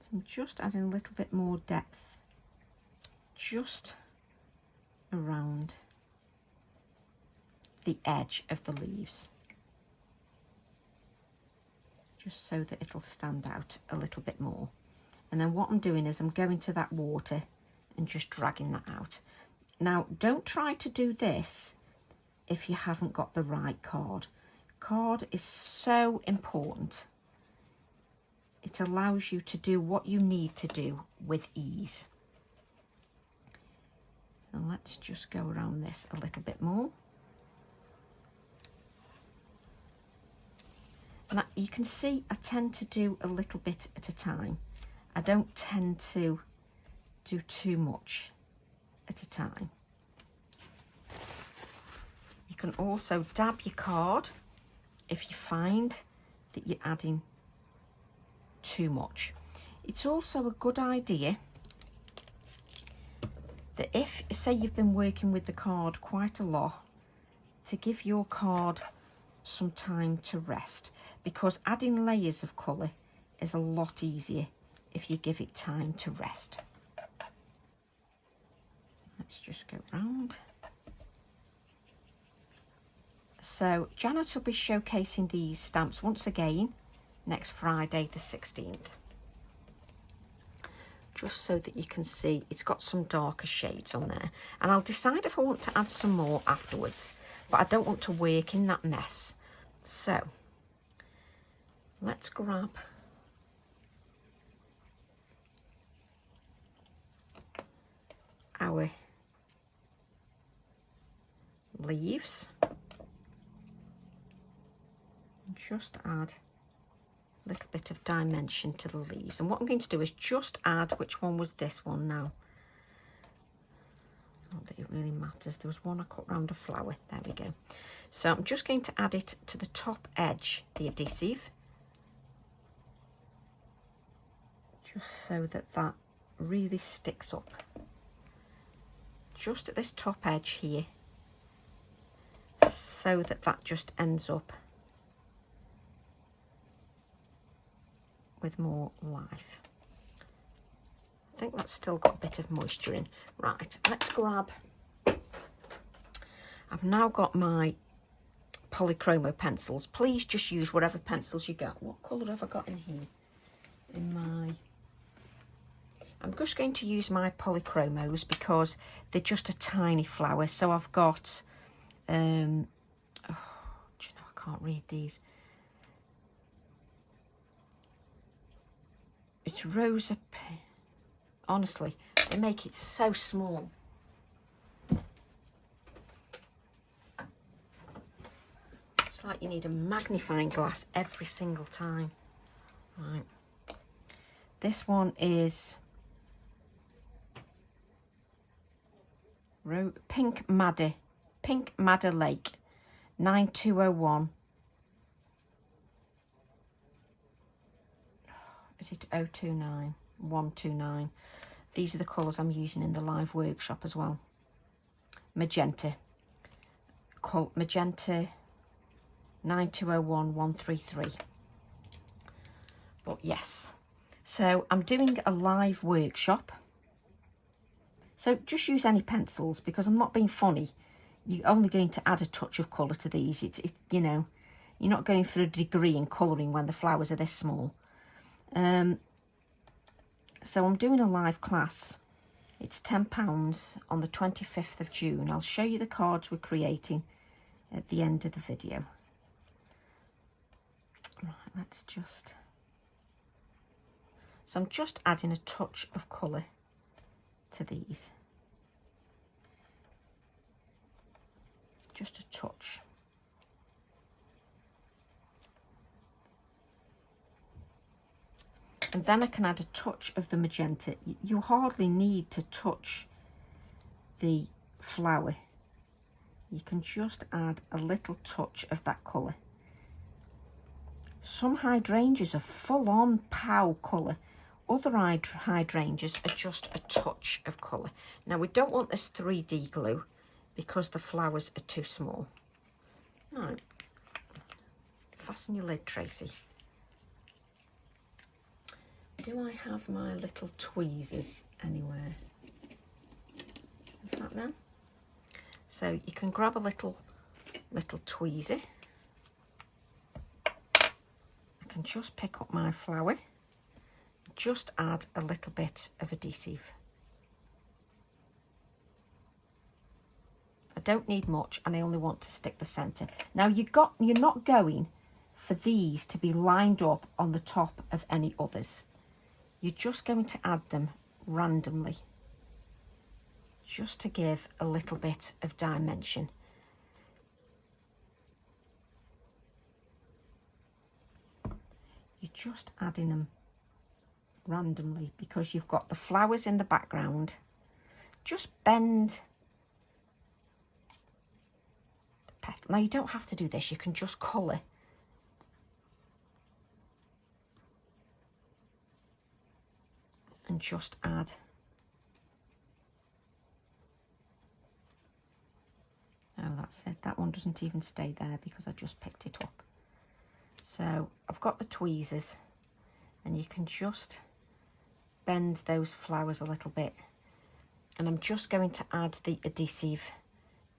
Speaker 1: So I'm just adding a little bit more depth just around the edge of the leaves, just so that it'll stand out a little bit more. And then what I'm doing is I'm going to that water and just dragging that out. Now don't try to do this if you haven't got the right card. Card is so important. It allows you to do what you need to do with ease. And let's just go around this a little bit more. And you can see I tend to do a little bit at a time. I don't tend to do too much at a time. You can also dab your card if you find that you're adding too much. It's also a good idea that if, say, you've been working with the card quite a lot, to give your card some time to rest, because adding layers of colour is a lot easier if you give it time to rest. Let's just go round. So Janet will be showcasing these stamps once again next Friday the 16th. Just so that you can see it's got some darker shades on there. And I'll decide if I want to add some more afterwards, but I don't want to work in that mess. So let's grab our leaves and just add a little bit of dimension to the leaves. And what I'm going to do is just add, which one was this one now? Not that it really matters. There was one I cut round a flower. There we go. So I'm just going to add it to the top edge, the adhesive, just so that that really sticks up. Just at this top edge here, so that that just ends up with more life. I think that's still got a bit of moisture in. Right, let's grab, I've now got my polychromo pencils. Please just use whatever pencils you get. What colour have I got in here? I'm just going to use my polychromos because they're just a tiny flower. So I've got, do you know, I can't read these. it's Rosa. Honestly, they make it so small. It's like you need a magnifying glass every single time. Right. This one is Pink Madder Lake, 9201. Is it 029? 129. These are the colours I'm using in the live workshop as well. Magenta. Magenta 9201 133. But yes, so I'm doing a live workshop. So just use any pencils because I'm not being funny. You're only going to add a touch of colour to these. It's you know, you're not going for a degree in colouring when the flowers are this small. So I'm doing a live class. It's £10 on the 25th of June. I'll show you the cards we're creating at the end of the video. Right, let's just... So I'm just adding a touch of colour to these. Just a touch. And then I can add a touch of the magenta. You hardly need to touch the flower. You can just add a little touch of that colour. Some hydrangeas are full on pow colour. Other hydrangeas are just a touch of colour. Now we don't want this 3D glue because the flowers are too small. Right. Fasten your lid, Tracy. Do I have my little tweezers anywhere? Is that them? So you can grab a little tweezer. I can just pick up my flower, just add a little bit of adhesive. I don't need much and I only want to stick the centre. Now you're not going for these to be lined up on the top of any others. You're just going to add them randomly, just to give a little bit of dimension. You're just adding them randomly because you've got the flowers in the background. Just bend the petal. Now you don't have to do this, you can just colour. And just add oh, that's it, that one doesn't even stay there because I just picked it up. So I've got the tweezers and you can just bend those flowers a little bit, and I'm just going to add the adhesive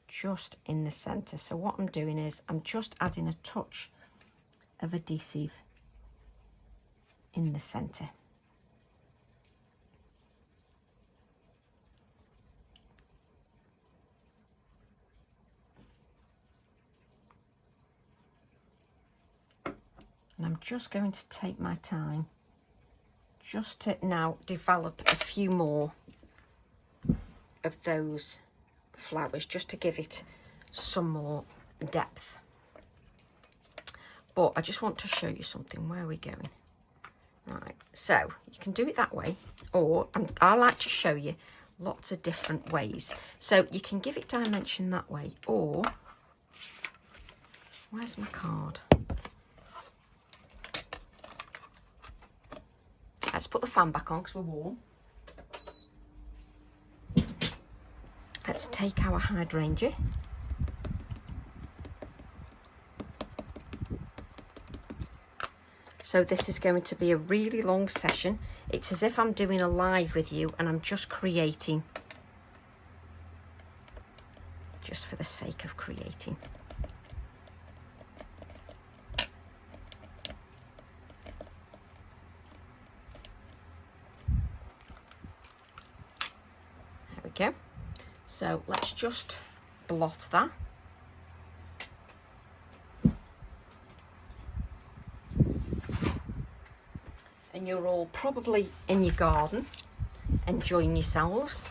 Speaker 1: just in the centre. So what I'm doing is I'm just adding a touch of adhesive in the centre. And I'm just going to take my time just to now develop a few more of those flowers, just to give it some more depth. But I just want to show you something. Where are we going? Right, so you can do it that way, or I like to show you lots of different ways. So you can give it dimension that way, or where's my card? Let's put the fan back on because we're warm. Let's take our hydrangea. So this is going to be a really long session. It's as if I'm doing a live with you and I'm just creating, just for the sake of creating. There we go. So let's just blot that. And when you're all probably in your garden enjoying yourselves.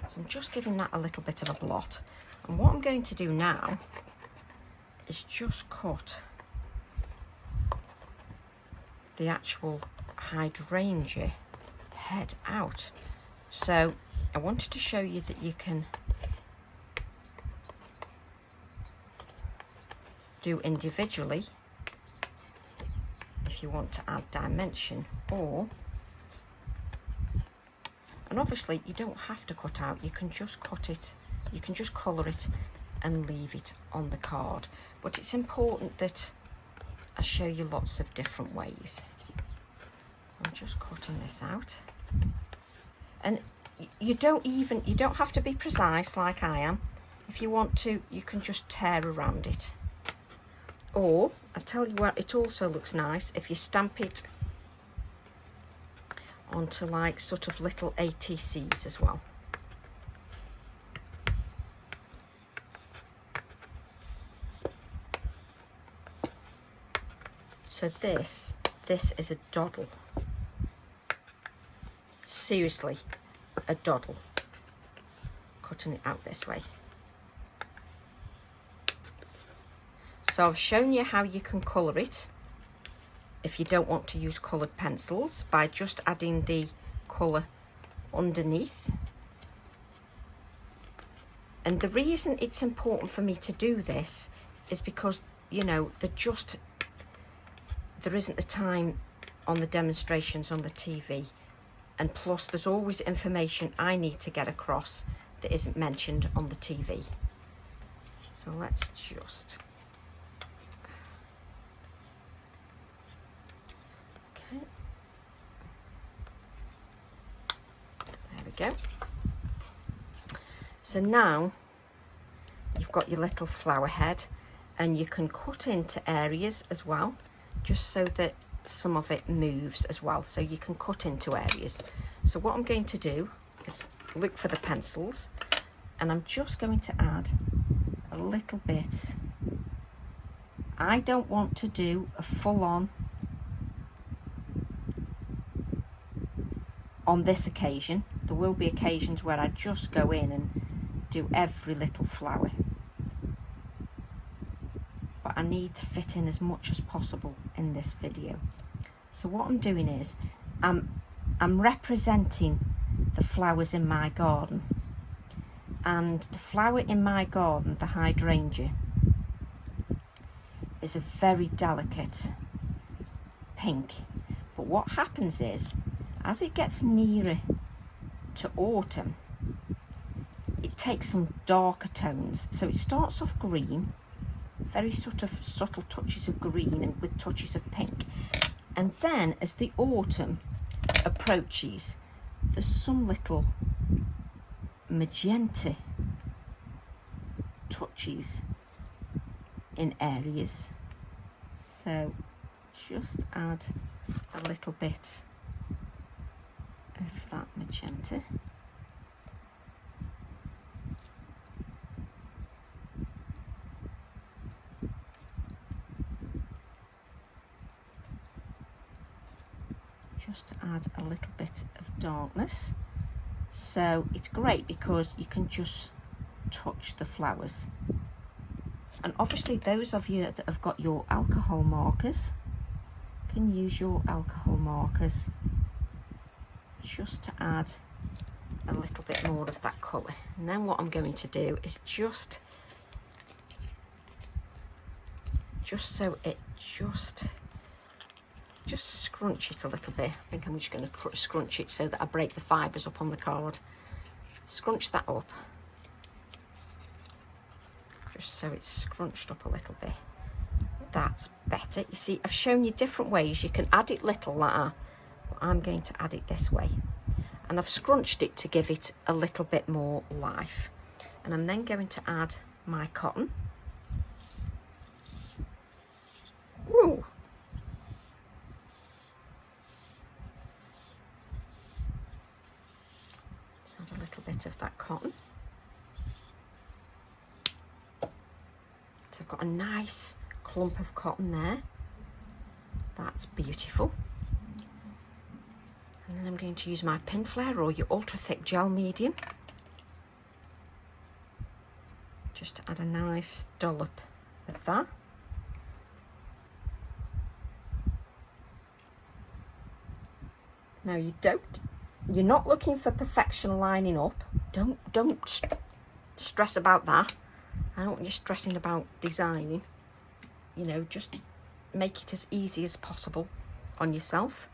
Speaker 1: So I'm just giving that a little bit of a blot. And what I'm going to do now is just cut the actual hydrangea head out. So I wanted to show you that you can do individually if you want to add dimension, and obviously you don't have to cut out, you can just cut it, you can just colour it and leave it on the card. But it's important that I show you lots of different ways. I'm just cutting this out. And you don't have to be precise like I am. If you want to, you can just tear around it. Or, I tell you what, it also looks nice if you stamp it onto like sort of little ATCs as well. So this is a doddle. Seriously, a doddle. Cutting it out this way. So I've shown you how you can colour it if you don't want to use coloured pencils by just adding the colour underneath. And the reason it's important for me to do this is because, you know, there isn't the time on the demonstrations on the TV, and plus there's always information I need to get across that isn't mentioned on the TV. So let's just... go. So now you've got your little flower head, and you can cut into areas as well, just so that some of it moves as well, so you can cut into areas. So what I'm going to do is look for the pencils, and I'm just going to add a little bit. I don't want to do a full-on on this occasion. There will be occasions where I just go in and do every little flower, but I need to fit in as much as possible in this video. So what I'm doing is I'm representing the flowers in my garden, and the flower in my garden, the hydrangea, is a very delicate pink. But what happens is, as it gets nearer to autumn, it takes some darker tones. So it starts off green, very sort of subtle touches of green and with touches of pink. And then as the autumn approaches, there's some little magenta touches in areas. So just add a little bit of that magenta. Just to add a little bit of darkness. So it's great because you can just touch the flowers. And obviously those of you that have got your alcohol markers can use your alcohol markers just to add a little bit more of that colour. And then what I'm going to do is just so it just scrunch it a little bit. I think I'm just going to scrunch it so that I break the fibres up on the card. Scrunch that up, just so it's scrunched up a little bit. That's better. You see, I've shown you different ways. You can add it little like that, but I'm going to add it this way. And I've scrunched it to give it a little bit more life. And I'm then going to add my cotton. Woo! Let's add a little bit of that cotton. got a nice clump of cotton there. That's beautiful. And then I'm going to use my pin flare or your ultra thick gel medium, just to add a nice dollop of that. Now you're not looking for perfection lining up. Don't stress about that. I don't want you stressing about designing. You know, just make it as easy as possible on yourself.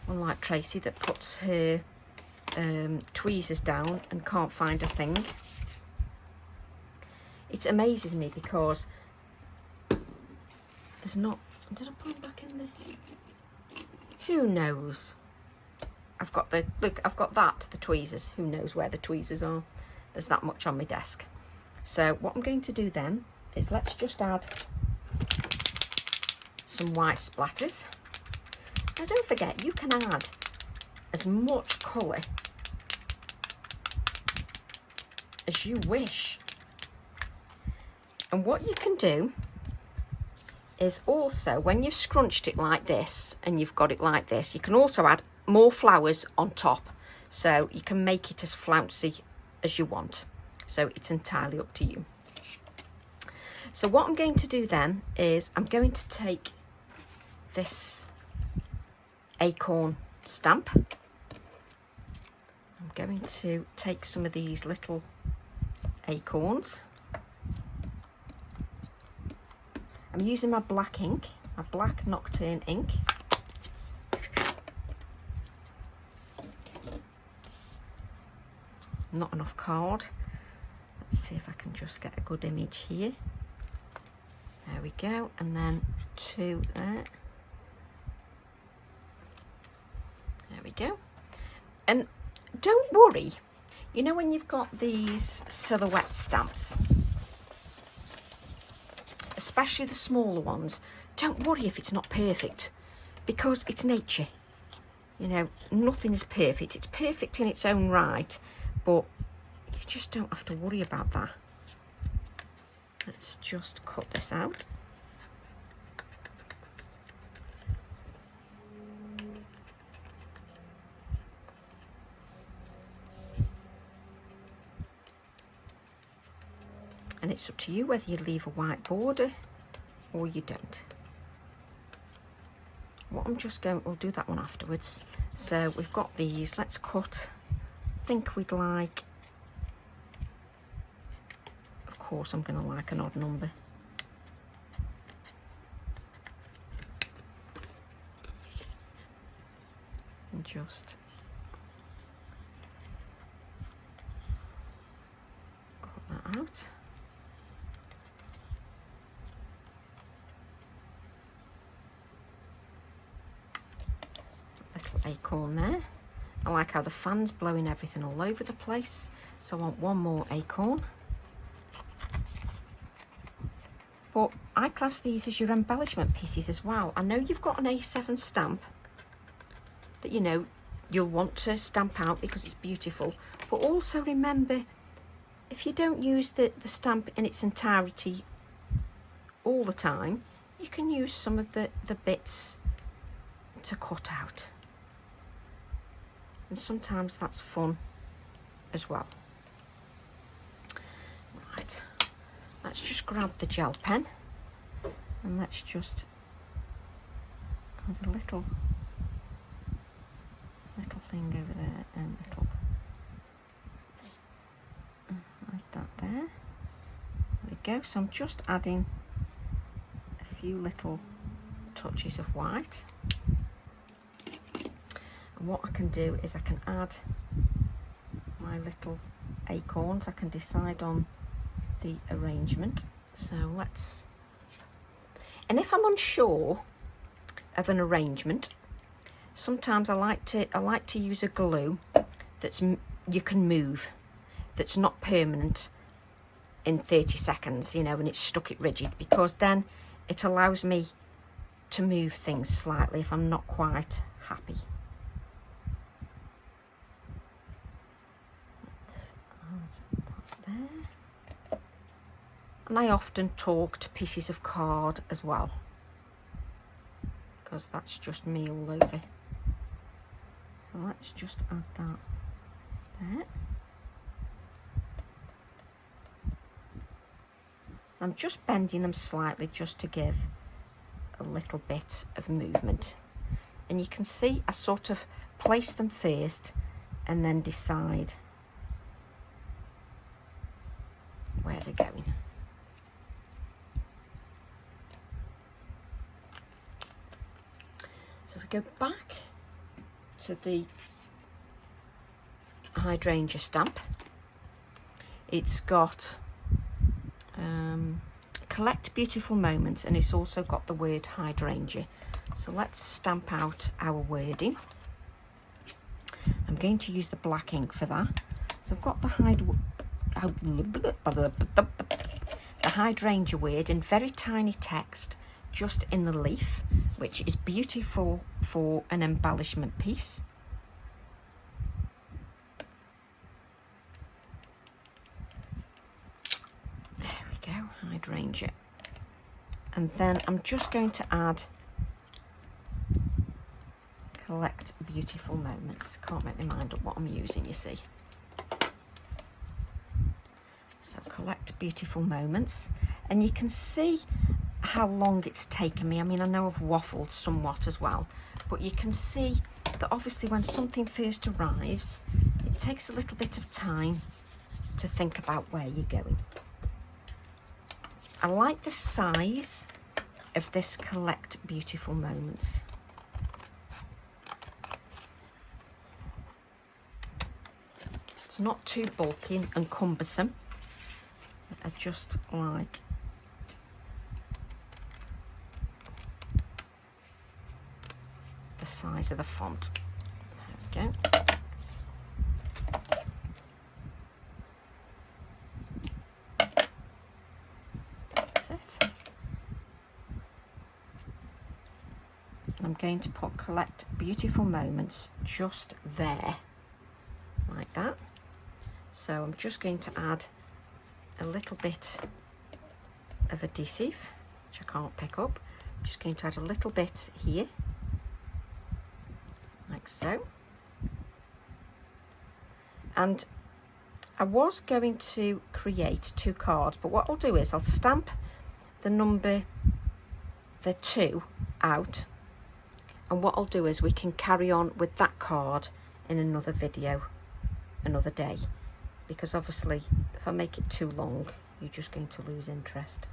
Speaker 1: Unlike Tracy that puts her tweezers down and can't find a thing. It amazes me because there's not... Did I put them back in there? Who knows? I've got the... Look, I've got that, the tweezers. Who knows where the tweezers are? There's that much on my desk. So what I'm going to do then is let's just add some white splatters. Now don't forget, you can add as much colour as you wish. And what you can do is also, when you've scrunched it like this and you've got it like this, you can also add more flowers on top. So you can make it as flouncy as you want. So it's entirely up to you. So what I'm going to do then is I'm going to take this acorn stamp. I'm going to take some of these little acorns. I'm using my black ink, my black Nocturne ink. Not enough card. Let's see if I can just get a good image here. There we go, and then 2 there. There we go. And don't worry, you know when you've got these silhouette stamps, especially the smaller ones, don't worry if it's not perfect, because it's nature. You know, nothing is perfect. It's perfect in its own right, but you just don't have to worry about that. Let's just cut this out. And it's up to you whether you leave a white border or you don't. What I'm just going, we'll do that one afterwards. So we've got these, let's cut, I think we'd like, of course I'm going to like an odd number. And just cut that out. Little acorn there. I like how the fan's blowing everything all over the place, so I want one more acorn. But I class these as your embellishment pieces as well. I know you've got an A7 stamp that you know you'll want to stamp out because it's beautiful, but also remember, if you don't use the stamp in its entirety all the time, you can use some of the bits to cut out. And sometimes that's fun as well. Right, let's just grab the gel pen and let's just add a little thing over there and little, like that there. There we go. So I'm just adding a few little touches of white. And what I can do is I can add my little acorns. I can decide on the arrangement. So let's, and if I'm unsure of an arrangement, sometimes I like to use a glue that's you can move, that's not permanent in 30 seconds, you know, and it's stuck it rigid, because then it allows me to move things slightly if I'm not quite happy. There. and I often talk to pieces of card as well, because that's just me all over. So let's just add that there. I'm just bending them slightly just to give a little bit of movement. And you can see I sort of place them first and then decide where they're going. So we go back to the Hydrangea stamp. It's got collect beautiful moments, and it's also got the word Hydrangea. So let's stamp out our wording. I'm going to use the black ink for that. So I've got the Hydrangea word in very tiny text just in the leaf, which is beautiful for an embellishment piece. Hydrangea. And then I'm just going to add collect beautiful moments. Can't make my mind up what I'm using, you see. So collect beautiful moments, and you can see how long it's taken me. I mean, I know I've waffled somewhat as well, but you can see that obviously when something first arrives, it takes a little bit of time to think about where you're going. I like the size of this collect beautiful moments. It's not too bulky and cumbersome. I just like the size of the font. There we go. It. I'm going to put collect beautiful moments just there, like that. So I'm just going to add a little bit of adhesive, which I can't pick up. I'm just going to add a little bit here, like so. And I was going to create 2 cards, but what I'll do is I'll stamp the 2 out, and what I'll do is we can carry on with that card in another video another day, because obviously if I make it too long you're just going to lose interest.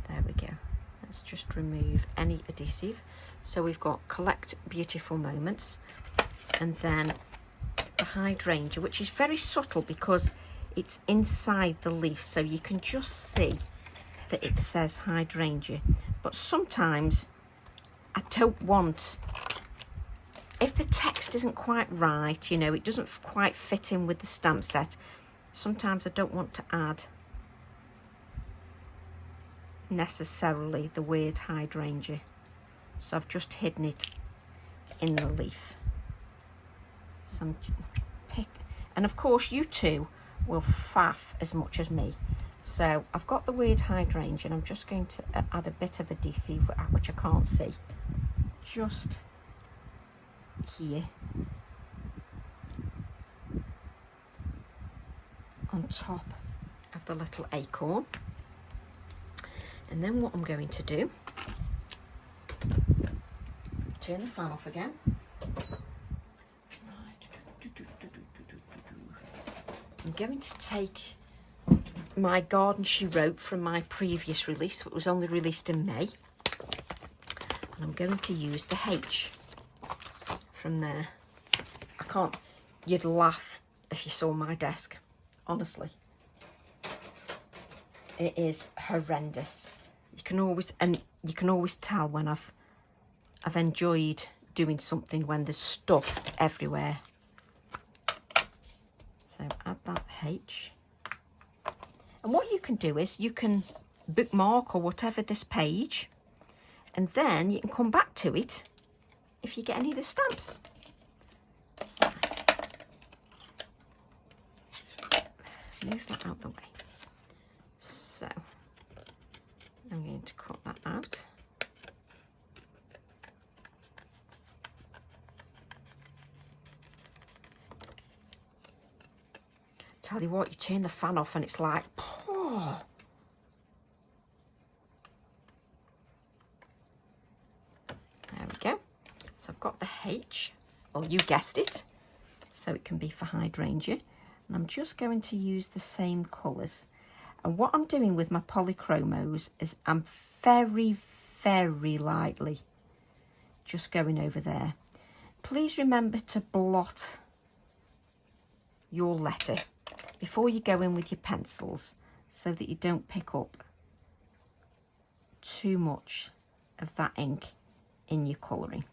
Speaker 1: There we go. Let's just remove any adhesive. So we've got collect beautiful moments, and then the Hydrangea, which is very subtle because it's inside the leaf, so you can just see that it says Hydrangea. But sometimes I don't want, if the text isn't quite right, you know, it doesn't quite fit in with the stamp set, sometimes I don't want to add necessarily the word Hydrangea, so I've just hidden it in the leaf. Some pick, and of course you too will faff as much as me. So I've got the word Hydrangea, and I'm just going to add a bit of adhesive, which I can't see, just here on top of the little acorn. And then what I'm going to do, turn the fan off again. I'm going to take my garden she wrote from my previous release. It was only released in May, and I'm going to use the H from there. I can't, you'd laugh if you saw my desk, honestly. It is horrendous. You can always tell when I've enjoyed doing something when there's stuff everywhere. So add that H. And what you can do is you can bookmark or whatever this page, and then you can come back to it if you get any of the stamps. Move that out the way. So I'm going to cut that out. Tell you what, you turn the fan off and it's like, oh. There we go. So I've got the H, well, you guessed it, so it can be for Hydrangea. And I'm just going to use the same colours. And what I'm doing with my polychromos is I'm very, very lightly just going over there. Please remember to blot your letter before you go in with your pencils so that you don't pick up too much of that ink in your colouring.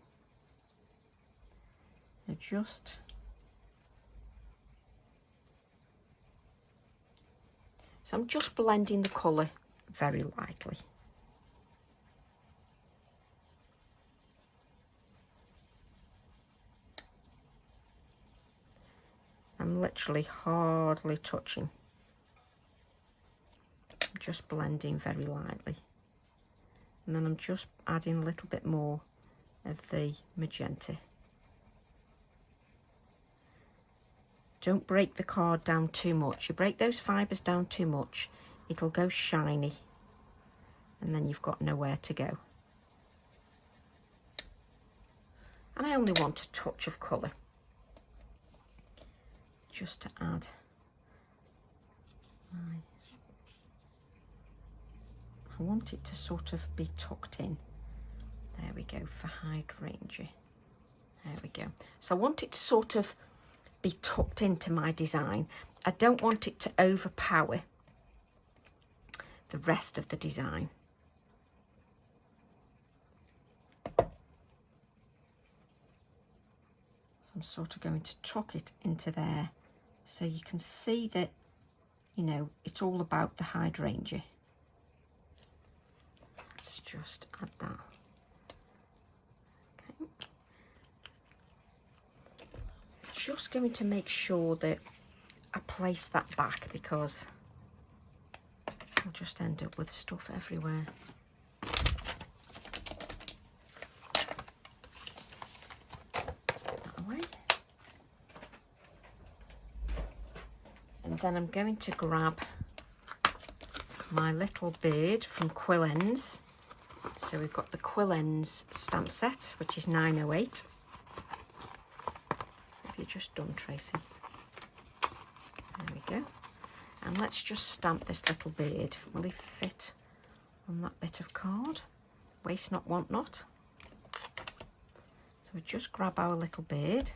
Speaker 1: So I'm just blending the colour very lightly. I'm literally hardly touching. I'm just blending very lightly. And then I'm just adding a little bit more of the magenta. Don't break the card down too much. You break those fibres down too much, it'll go shiny. And then you've got nowhere to go. And I only want a touch of colour, just to add I want it to sort of be tucked in. There we go, for Hydrangea. There we go. So I want it to sort of be tucked into my design. I don't want it to overpower the rest of the design. So I'm sort of going to tuck it into there so you can see that, you know, it's all about the Hydrangea. Let's just add that. Okay. Just going to make sure that I place that back because I'll just end up with stuff everywhere. That away. And then I'm going to grab my little bird from Quill Ends. So we've got the Quill Ends stamp set, which is 908. Have you just done, Tracy? There we go. And let's just stamp this little bird. Will he fit on that bit of card? Waste not, want not. So we just grab our little bird.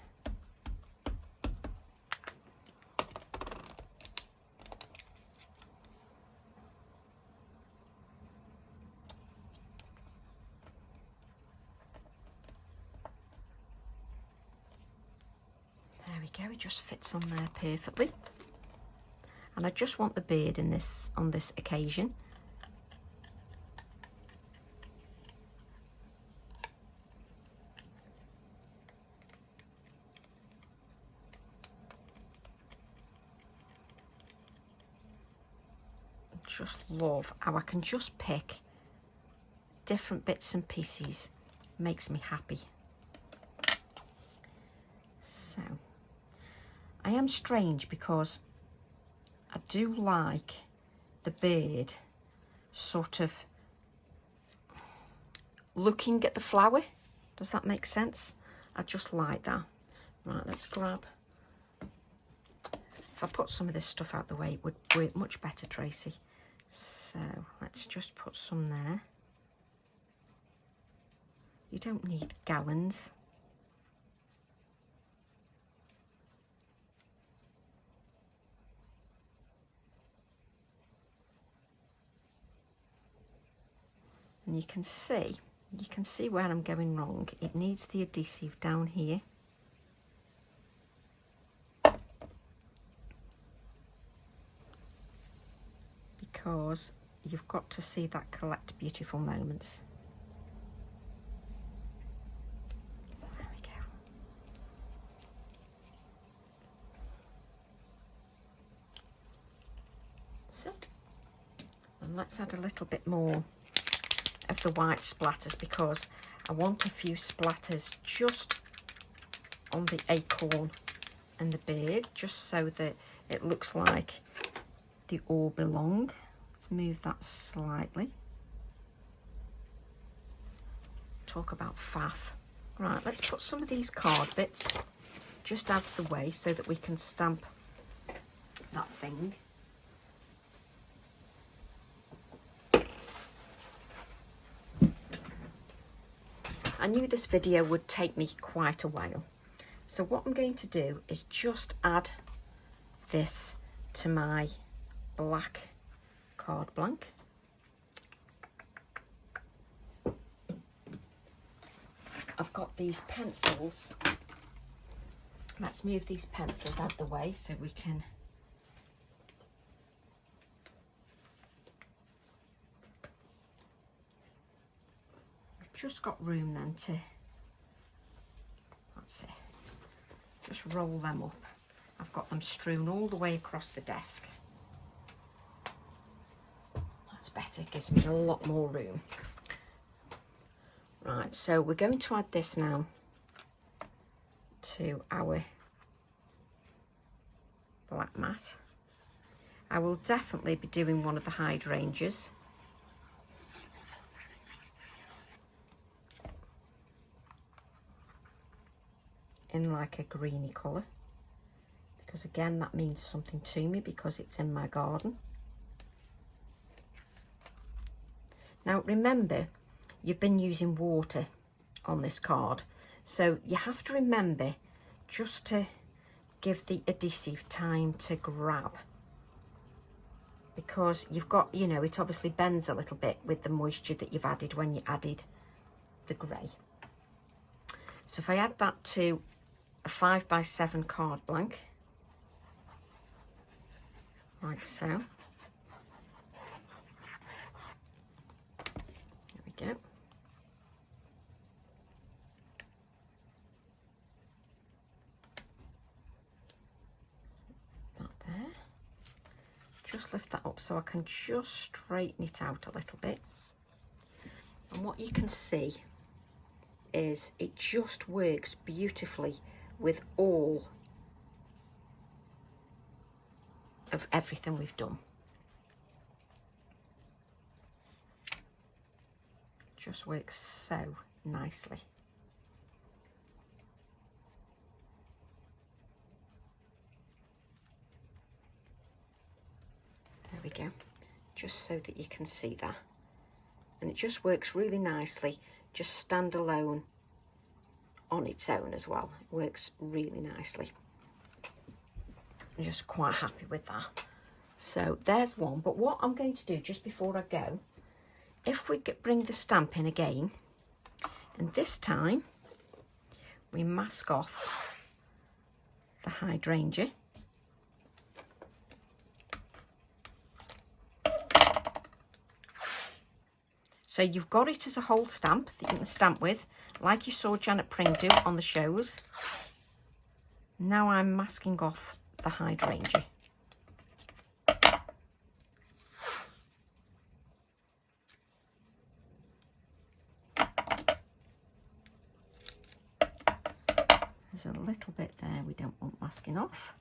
Speaker 1: There we go, it just fits on there perfectly. And I just want the bird in this on this occasion. Just love how I can just pick different bits and pieces. Makes me happy. So I am strange because I do like the bird sort of looking at the flower. Does that make sense? I just like that. Right, let's grab. If I put some of this stuff out the way, it would work much better, Tracy. So let's just put some there. You don't need gallons. And you can see where I'm going wrong. It needs the adhesive down here. Because you've got to see that collect beautiful moments. There we go. That's it. And let's add a little bit more of the white splatters because I want a few splatters just on the acorn and the beard, just so that it looks like they all belong. Let's move that slightly. Talk about faff. Right, let's put some of these card bits just out of the way so that we can stamp that thing. I knew this video would take me quite a while. So what I'm going to do is just add this to my black card blank. I've got these pencils. Let's move these pencils out of the way so we can just got room then to, that's it, just roll them up. I've got them strewn all the way across the desk. That's better, gives me a lot more room. Right, so we're going to add this now to our black mat. I will definitely be doing one of the hydrangeas. In like a greeny colour, because again that means something to me because it's in my garden. Now remember, you've been using water on this card, so you have to remember just to give the adhesive time to grab, because you've got, you know, it obviously bends a little bit with the moisture that you've added when you added the grey. So if I add that to a 5x7 card blank, like so. There we go. That there. Just lift that up so I can just straighten it out a little bit. And what you can see is it just works beautifully with all of everything we've done. Just works so nicely. There we go, just so that you can see that. And it just works really nicely, just standalone on its own as well. It works really nicely. I'm just quite happy with that. So there's one, but what I'm going to do just before I go, if we bring the stamp in again, and this time we mask off the hydrangea. So you've got it as a whole stamp that you can stamp with, like you saw Janet Pring do on the shows. Now I'm masking off the hydrangea. There's a little bit there we don't want masking off.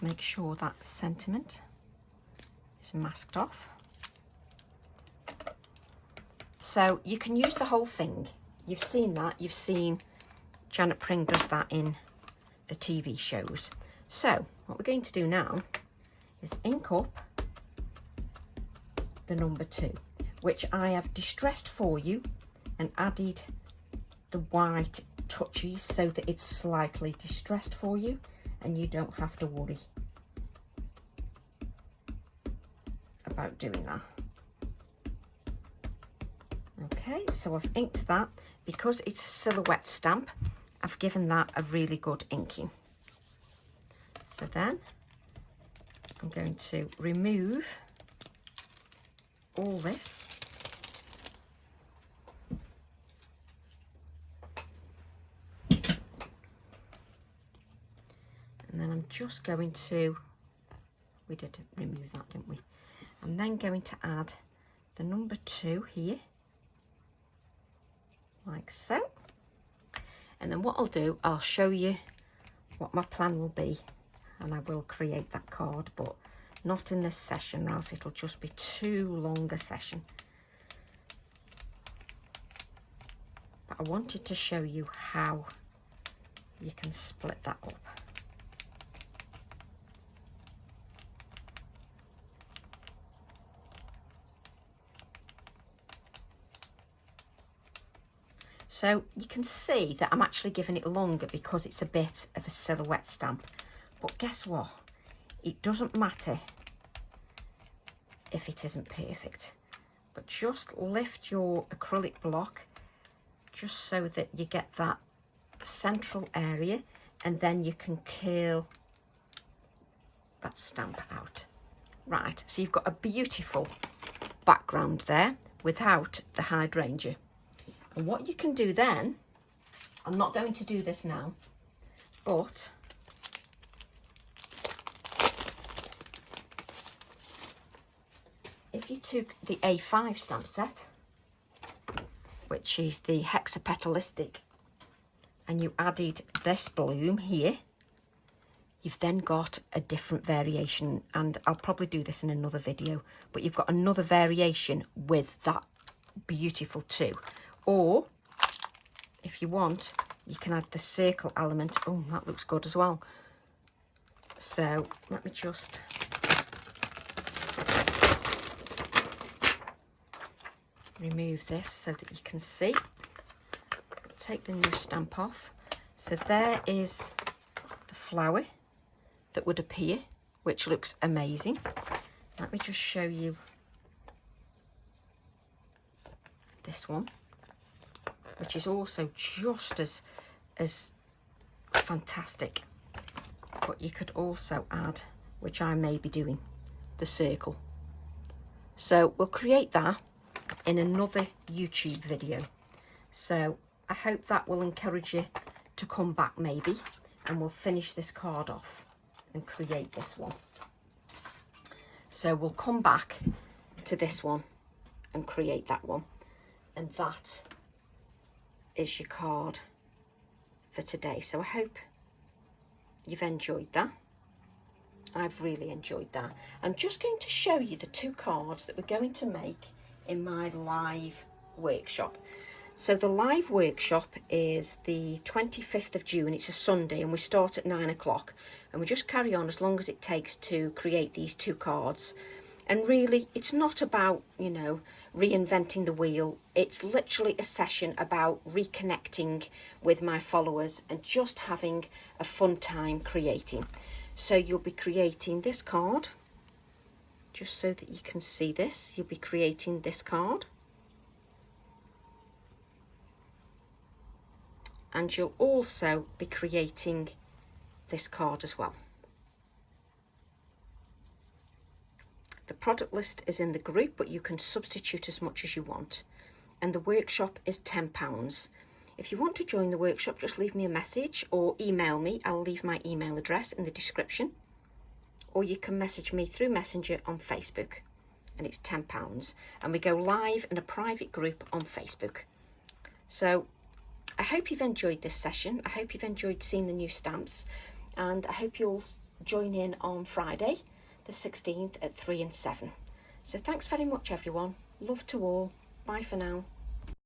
Speaker 1: Make sure that sentiment is masked off. So you can use the whole thing. You've seen that. You've seen Janet Pring does that in the TV shows. So what we're going to do now is ink up the number 2, which I have distressed for you and added the white touches so that it's slightly distressed for you, and you don't have to worry about doing that. Okay, so I've inked that. Because it's a silhouette stamp, I've given that a really good inking. So then I'm going to remove all this. then I'm just going to, we did remove that, didn't we? I'm then going to add the number 2 here, like so. And then what I'll do, I'll show you what my plan will be, and I will create that card, but not in this session, or else it'll just be too long a session. But I wanted to show you how you can split that up. So you can see that I'm actually giving it longer because it's a bit of a silhouette stamp. But guess what? It doesn't matter if it isn't perfect. But just lift your acrylic block just so that you get that central area, and then you can curl that stamp out. Right, so you've got a beautiful background there without the hydrangea. And what you can do then, I'm not going to do this now, but if you took the A5 stamp set, which is the Hexapetalistic, and you added this bloom here, you've then got a different variation, and I'll probably do this in another video, but you've got another variation with that beautiful too. Or if you want, you can add the circle element. Oh, that looks good as well. So let me just remove this so that you can see. Take the new stamp off. So there is the flower that would appear, which looks amazing. Let me just show you this one, which is also just as fantastic. But you could also add, which I may be doing, the circle. So we'll create that in another YouTube video. So I hope that will encourage you to come back maybe, and we'll finish this card off and create this one. So we'll come back to this one and create that one. And that is your card for today. So I hope you've enjoyed that. I've really enjoyed that. I'm just going to show you the 2 cards that we're going to make in my live workshop. So the live workshop is the 25th of June. It's a Sunday, and we start at 9 o'clock, and we just carry on as long as it takes to create these 2 cards. And really, it's not about, you know, reinventing the wheel. It's literally a session about reconnecting with my followers and just having a fun time creating. So you'll be creating this card, just so that you can see this. You'll be creating this card. And you'll also be creating this card as well. The product list is in the group, but you can substitute as much as you want. And the workshop is £10. If you want to join the workshop, just leave me a message or email me. I'll leave my email address in the description. Or you can message me through Messenger on Facebook. And it's £10. And we go live in a private group on Facebook. So I hope you've enjoyed this session. I hope you've enjoyed seeing the new stamps. And I hope you'll join in on Friday, the 16th at 3 and 7. So thanks very much, everyone. Love to all. Bye for now.